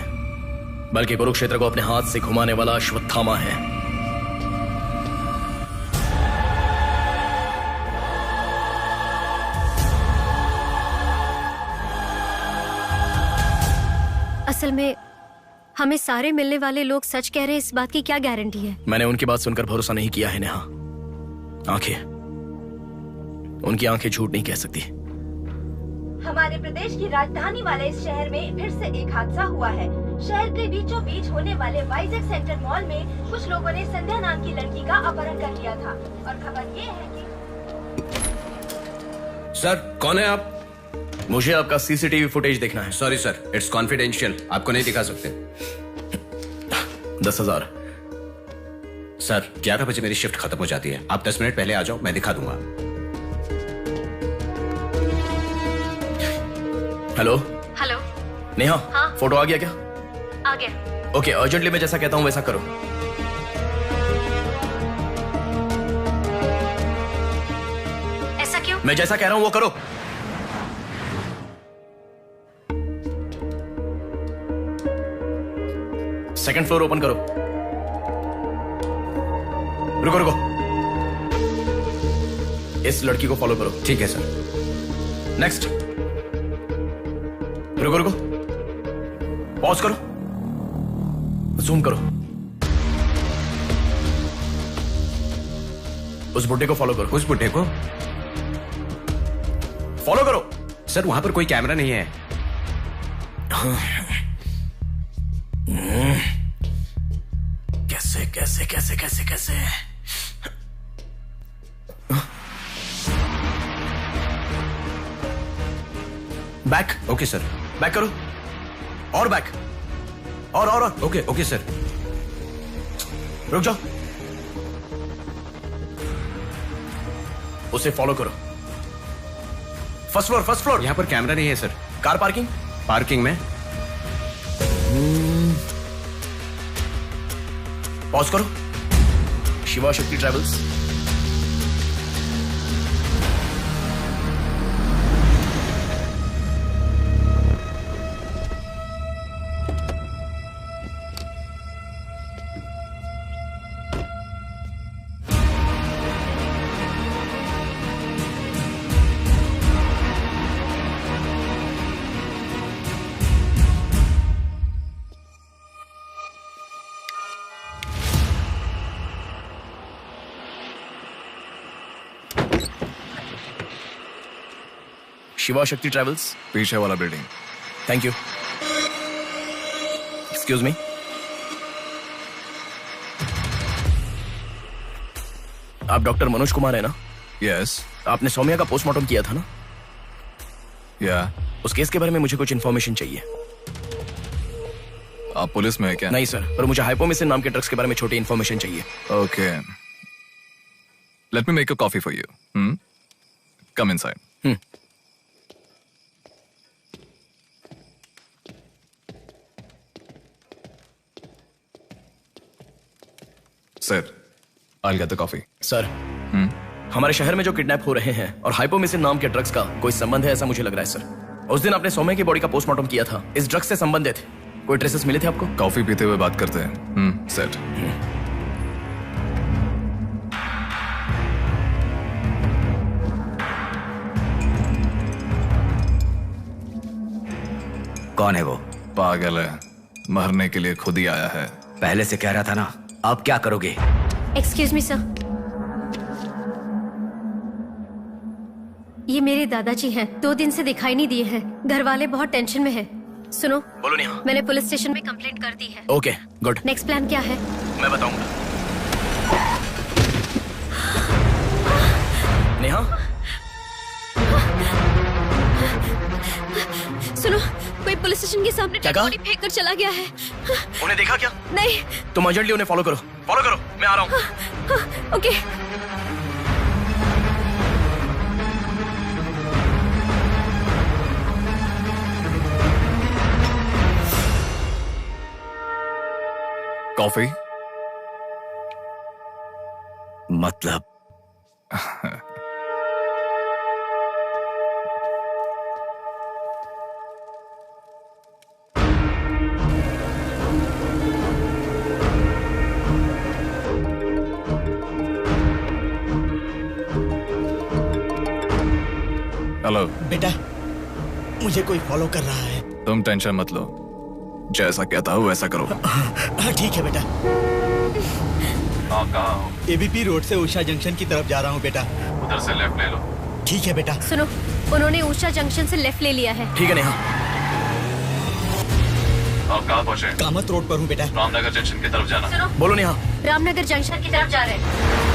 बल्कि कुरुक्षेत्र को अपने हाथ से घुमाने वाला अश्वत्थामा है। असल में हमें सारे मिलने वाले लोग सच कह रहे हैं, इस बात की क्या गारंटी है? मैंने उनकी बात सुनकर भरोसा नहीं किया है नेहा। आंखें, उनकी आंखें झूठ नहीं कह सकती। हमारे प्रदेश की राजधानी वाले इस शहर में फिर से एक हादसा हुआ है। शहर के बीचों बीच होने वाले वाइजैक सेंटर मॉल में कुछ लोगों ने संध्या नाम की लड़की का अपहरण कर लिया था और खबर ये है कि सर, कौन है आप? मुझे आपका सीसीटीवी फुटेज देखना है। सॉरी सर, इट्स कॉन्फिडेंशियल, आपको नहीं दिखा सकते। 10,000। सर, 11 बजे मेरी शिफ्ट खत्म हो जाती है, आप 10 मिनट पहले आ जाओ, मैं दिखा दूंगा। हेलो हेलो नेहा, हाँ? फोटो आ गया क्या? आ गया। ओके, अर्जेंटली मैं जैसा कहता हूँ वैसा करो। ऐसा क्यों? मैं जैसा कह रहा हूँ वो करो। सेकंड फ्लोर ओपन करो। रुको रुको, इस लड़की को फॉलो करो। ठीक है सर। नेक्स्ट। रुको रुको, पॉज करो, जूम करो। उस बुड्ढे को फॉलो करो। उस बुड्ढे को फॉलो करो। सर, वहां पर कोई कैमरा नहीं है। कैसे कैसे कैसे कैसे कैसे? बैक। Okay sir. बैक करो, और बैक, और ओके ओके सर। रुक जाओ, उसे फॉलो करो। First floor, first floor. यहाँ पर कैमरा नहीं है सर। Car parking? पार्किंग में। पॉज करो। शिवा शक्ति ट्रैवल्स। शिवा शक्ति ट्रैवल्स, पीछे वाला building. Thank you. Excuse me. आप डॉक्टर मनोज कुमार है ना? यस। आपने सौम्या का पोस्टमार्टम किया था ना? या। उस केस के बारे में मुझे कुछ इन्फॉर्मेशन चाहिए। आप पुलिस में है क्या? नहीं सर, पर मुझे हाइपोमिसिन नाम के ड्रग्स के बारे में छोटी इन्फॉर्मेशन चाहिए। Okay, let me make a coffee for you. Come inside. Sir, I'll get the coffee. Sir, हमारे शहर में जो किडनैप हो रहे हैं और हाइपोमिसिन नाम के ड्रग्स का कोई संबंध है ऐसा मुझे लग रहा है सर। उस दिन आपने सौम्या की बॉडी का पोस्टमार्टम किया था, इस ड्रग्स से संबंधित कोई ट्रेसेस मिले थे आपको? कॉफी पीते हुए बात करते हैं। सेट। कौन है वो? पागल है, मरने के लिए खुद ही आया है। पहले से कह रहा था ना। अब क्या करोगे? एक्सक्यूज मी सर, ये मेरे दादाजी हैं, 2 दिन से दिखाई नहीं दिए हैं। घर वाले बहुत टेंशन में हैं। सुनो। बोलो नेहा। मैंने पुलिस स्टेशन में कंप्लेंट कर दी है। Okay, good. नेक्स्ट प्लान क्या है? मैं बताऊंगा। नेहा, सुनो, कोई कोई पुलिस स्टेशन के सामने क्या डेड कहा? बॉडी फेंक कर चला गया है। उन्हें देखा क्या? नहीं। तुम अर्जेंटली उन्हें फॉलो करो, मैं आ रहा हूँ। ओके। कॉफी? मतलब हेलो बेटा, मुझे कोई फॉलो कर रहा है। तुम टेंशन मत लो, जैसा कहता हूँ वैसा करो। हाँ ठीक है बेटा। आप कहाँ हो? एबीपी रोड से उषा जंक्शन की तरफ जा रहा हूँ बेटा। उधर से लेफ्ट ले लो। ठीक है बेटा। सुनो, उन्होंने उषा जंक्शन से लेफ्ट ले लिया है। ठीक है नेहा। आप कहाँ पहुँचे? कामत रोड पर हूँ बेटा। रामनगर जंक्शन की तरफ जाना। सुनो, बोलो नेहा। रामनगर जंक्शन की तरफ जा रहे हैं।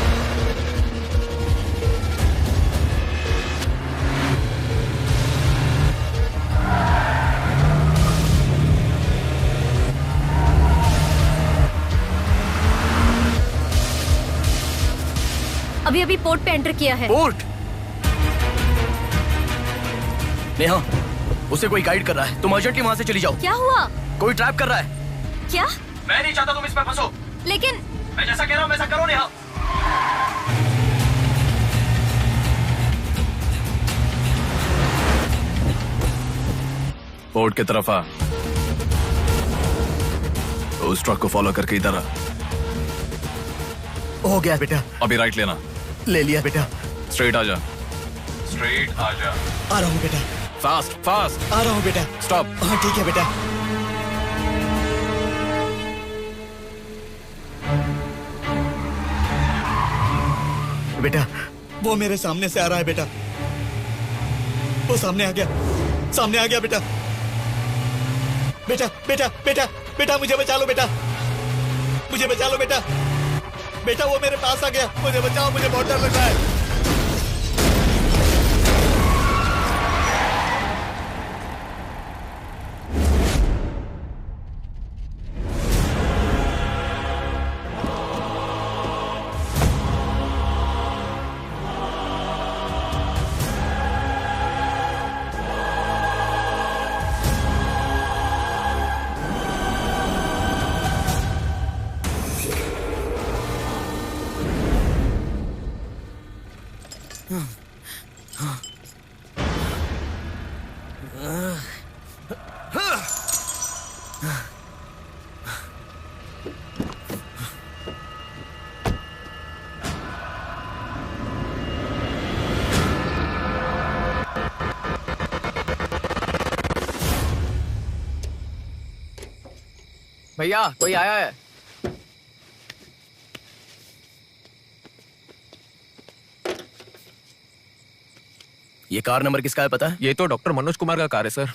अभी अभी पोर्ट पे एंटर किया है। पोर्ट? नेहा, उसे कोई गाइड कर रहा है, तुम अर्जेंटली वहाँ से चली जाओ। क्या हुआ? कोई ट्रैप कर रहा है। क्या? मैं नहीं चाहता तुम इसमें फंसो। लेकिन मैं जैसा कह रहा हूँ वैसा करो नेहा। पोर्ट की तरफ आ। उस ट्रक को फॉलो करके इधर आ। हो गया बेटा। अभी राइट लेना। ले लिया बेटा। स्ट्रेट आ जा। स्ट्रेट आ जा। आ रहा हूँ बेटा। Fast fast. आ रहा हूँ बेटा। स्टॉप। हाँ ठीक है बेटा। बेटा, वो मेरे सामने से आ रहा है बेटा। वो सामने आ गया, सामने आ गया बेटा। बेटा बेटा बेटा बेटा मुझे बचा लो बेटा, मुझे बचा लो बेटा। बेटा वो मेरे पास आ गया, मुझे बचाओ, मुझे बहुत डर लग रहा है। भैया कोई आया है। ये कार नंबर किसका है पता है? ये तो डॉक्टर मनोज कुमार का कार है sir.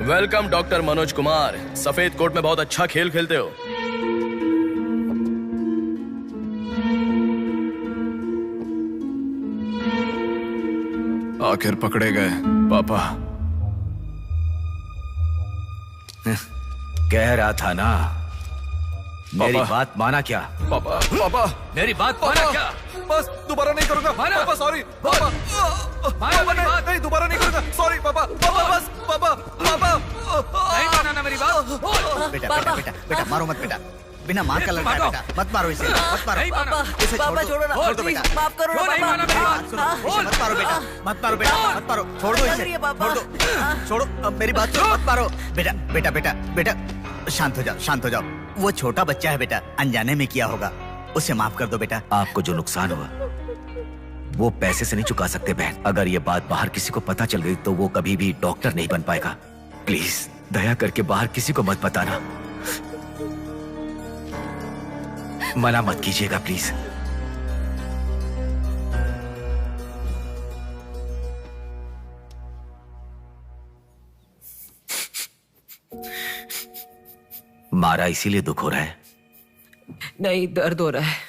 Welcome doctor Manoj Kumar. सफेद कोट में बहुत अच्छा खेल खेलते हो। आखिर पकड़े गए पापा। कह रहा था ना, मेरी बात माना क्या? पापा पापा मेरी बात माना क्या? बस दोबारा नहीं करूंगा पापा, सॉरी पापा। पापा नहीं दोबारा नहीं करूंगा, सॉरी पापा। पापा बस पापा पापा नहीं माना ना मेरी बात। बेटा बेटा बेटा बेटा मारो मत बेटा, बिना माँ का लड़का है बेटा, मत मारो इसे, मत मारो इसे, छोड़ दो बेटा, माफ करो ना पापा। मत मारो बेटा, मत मारो बेटा, मत मारो, छोड़ दो इसे, छोड़ दो, छोड़ो, अब मेरी बात सुनो, मत मारो बेटा बेटा बेटा बेटा, शांत हो जाओ, शांत हो जाओ। वो छोटा बच्चा है बेटा, अनजाने में किया होगा, उसे माफ कर दो बेटा। आपको जो नुकसान हुआ वो पैसे से नहीं चुका सकते बहन। अगर ये बात बाहर किसी को पता चल गई तो वो कभी भी डॉक्टर नहीं बन पाएगा। प्लीज दया करके बाहर किसी को मत बताना, मना मत कीजिएगा प्लीज। मारा इसीलिए दुख हो रहा है? नहीं, दर्द हो रहा है।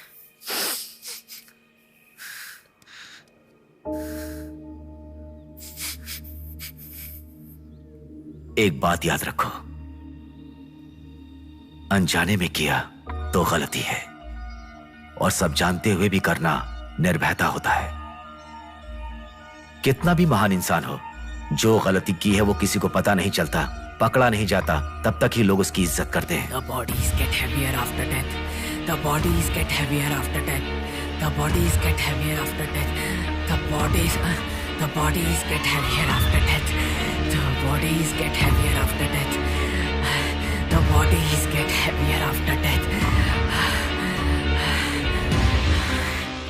एक बात याद रखो, अनजाने में किया तो गलती है, और सब जानते हुए भी करना निर्भयता होता है। कितना भी महान इंसान हो, जो गलती की है वो किसी को पता नहीं चलता, पकड़ा नहीं जाता, तब तक ही लोग उसकी इज्जत करते हैं। The bodies get heavier after death. The bodies get heavier after death. The bodies get heavier after death. The bodies get heavier after death. The bodies get heavier after death. The bodies get heavier after death.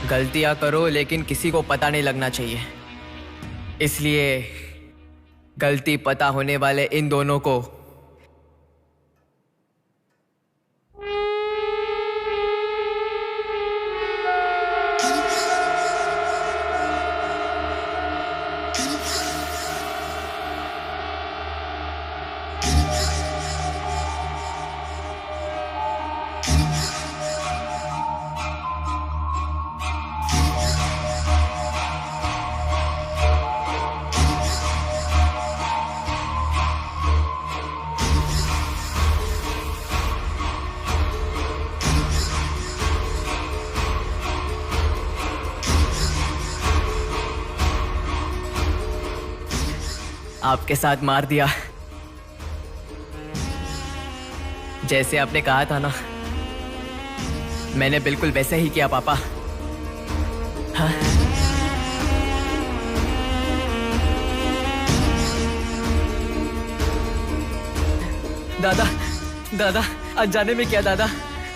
गलतियां करो लेकिन किसी को पता नहीं लगना चाहिए, इसलिए गलती पता होने वाले इन दोनों को आपके साथ मार दिया, जैसे आपने कहा था ना, मैंने बिल्कुल वैसे ही किया पापा। हाँ? दादा दादा अनजाने में किया दादा,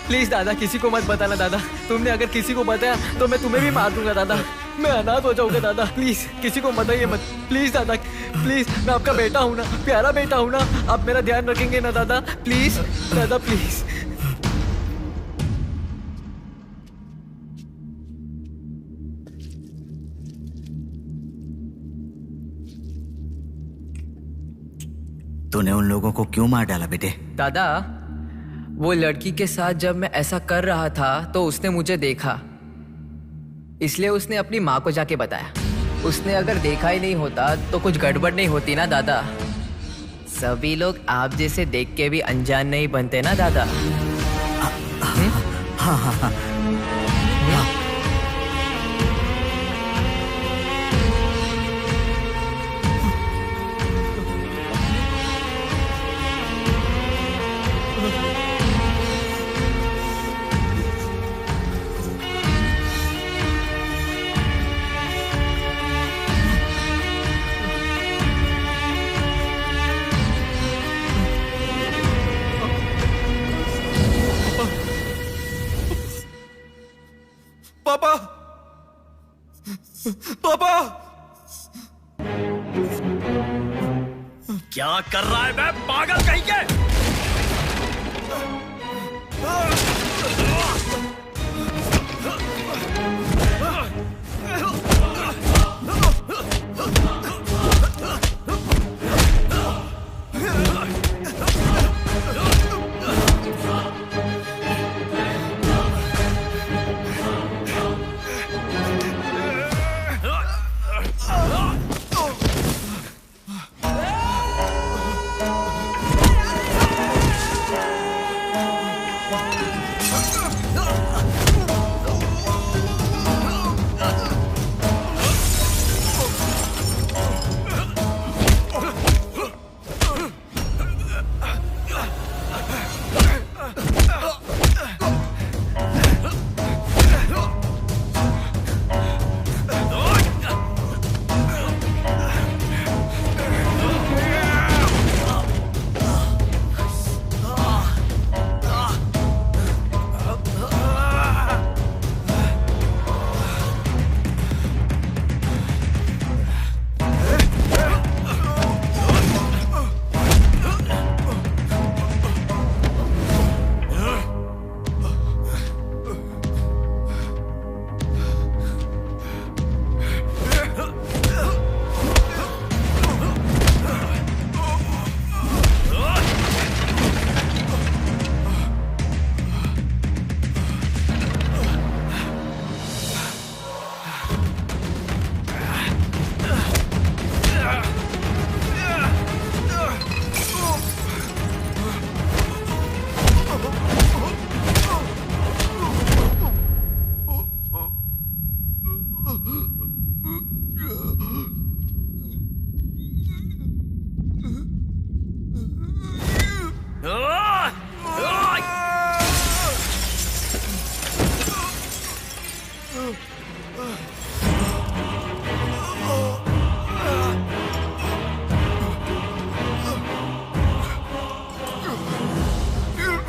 प्लीज दादा किसी को मत बताना दादा, तुमने अगर किसी को बताया तो मैं तुम्हें भी मार दूंगा दादा, मैं अनाथ हो जाऊंगा दादा, प्लीज किसी को बताइए मत, प्लीज दादा प्लीज, मैं आपका बेटा हूं ना, प्यारा बेटा हूं ना, आप मेरा ध्यान रखेंगे ना दादा, प्लीज दादा प्लीज। तूने उन लोगों को क्यों मार डाला बेटे? दादा वो लड़की के साथ जब मैं ऐसा कर रहा था तो उसने मुझे देखा, इसलिए उसने अपनी माँ को जाके बताया। उसने अगर देखा ही नहीं होता तो कुछ गड़बड़ नहीं होती ना दादा। सभी लोग आप जैसे देख के भी अनजान नहीं बनते ना दादा। हाँ हाँ हाँ पापा पापा क्या कर रहा है मैं पागल कहीं के?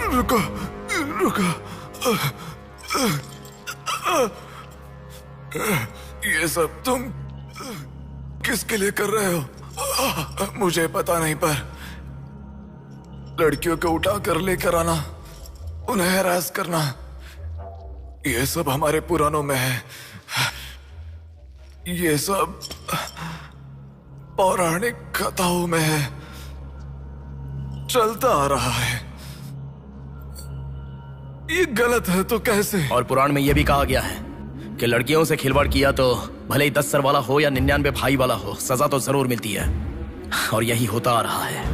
रुको रुको, ये सब तुम किसके लिए कर रहे हो? मुझे पता नहीं, पर लड़कियों को उठा कर लेकर आना, उन्हें हैरास करना, ये सब हमारे पुराणों में है। ये सब पौराणिक कथाओं में है, चलता आ रहा है। ये गलत है तो कैसे? और पुराण में यह भी कहा गया है कि लड़कियों से खिलवाड़ किया तो भले ही 10 सर वाला हो या 99 भाई वाला हो, सजा तो जरूर मिलती है। और यही होता आ रहा है।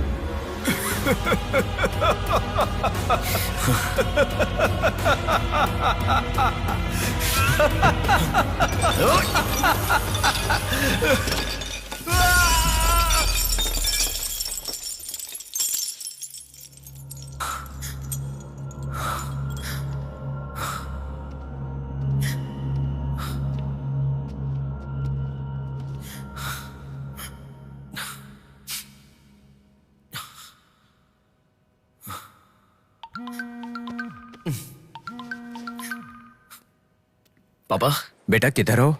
पापा। बेटा किधर हो?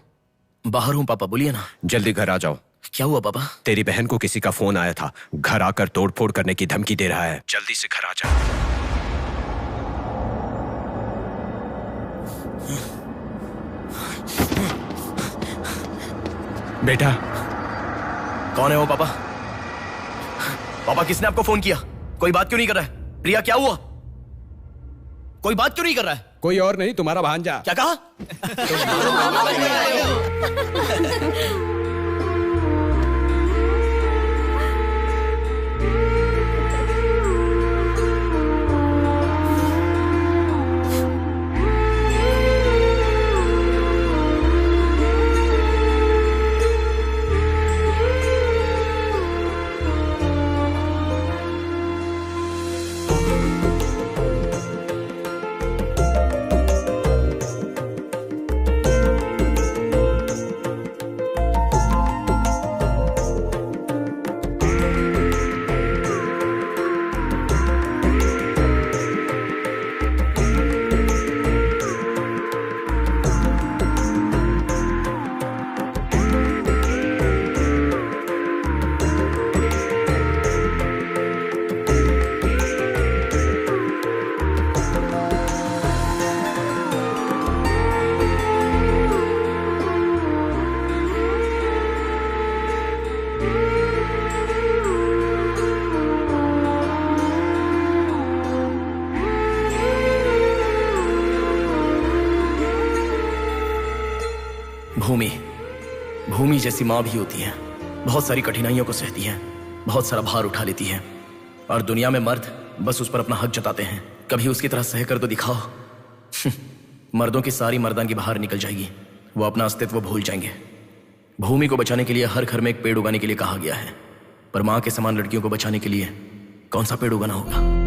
बाहर हूँ पापा, बोलिए ना। जल्दी घर आ जाओ। क्या हुआ पापा? तेरी बहन को किसी का फोन आया था, घर आकर तोड़फोड़ करने की धमकी दे रहा है। जल्दी से घर आ जा। बेटा। कौन है वो पापा? पापा किसने आपको फोन किया? कोई बात क्यों नहीं कर रहा है? प्रिया क्या हुआ? कोई बात क्यों नहीं कर रहा है? कोई और नहीं, तुम्हारा भांजा। क्या कहा? भूमि जैसी माँ भी होती है, बहुत सारी कठिनाइयों को सहती है, बहुत सारा भार उठा लेती है, और दुनिया में मर्द बस उस पर अपना हक जताते हैं। कभी उसकी तरह सह कर तो दिखाओ। मर्दों की सारी मर्दानगी बाहर निकल जाएगी, वो अपना अस्तित्व भूल जाएंगे। भूमि को बचाने के लिए हर घर में एक पेड़ उगाने के लिए कहा गया है, पर माँ के समान लड़कियों को बचाने के लिए कौन सा पेड़ उगाना होगा?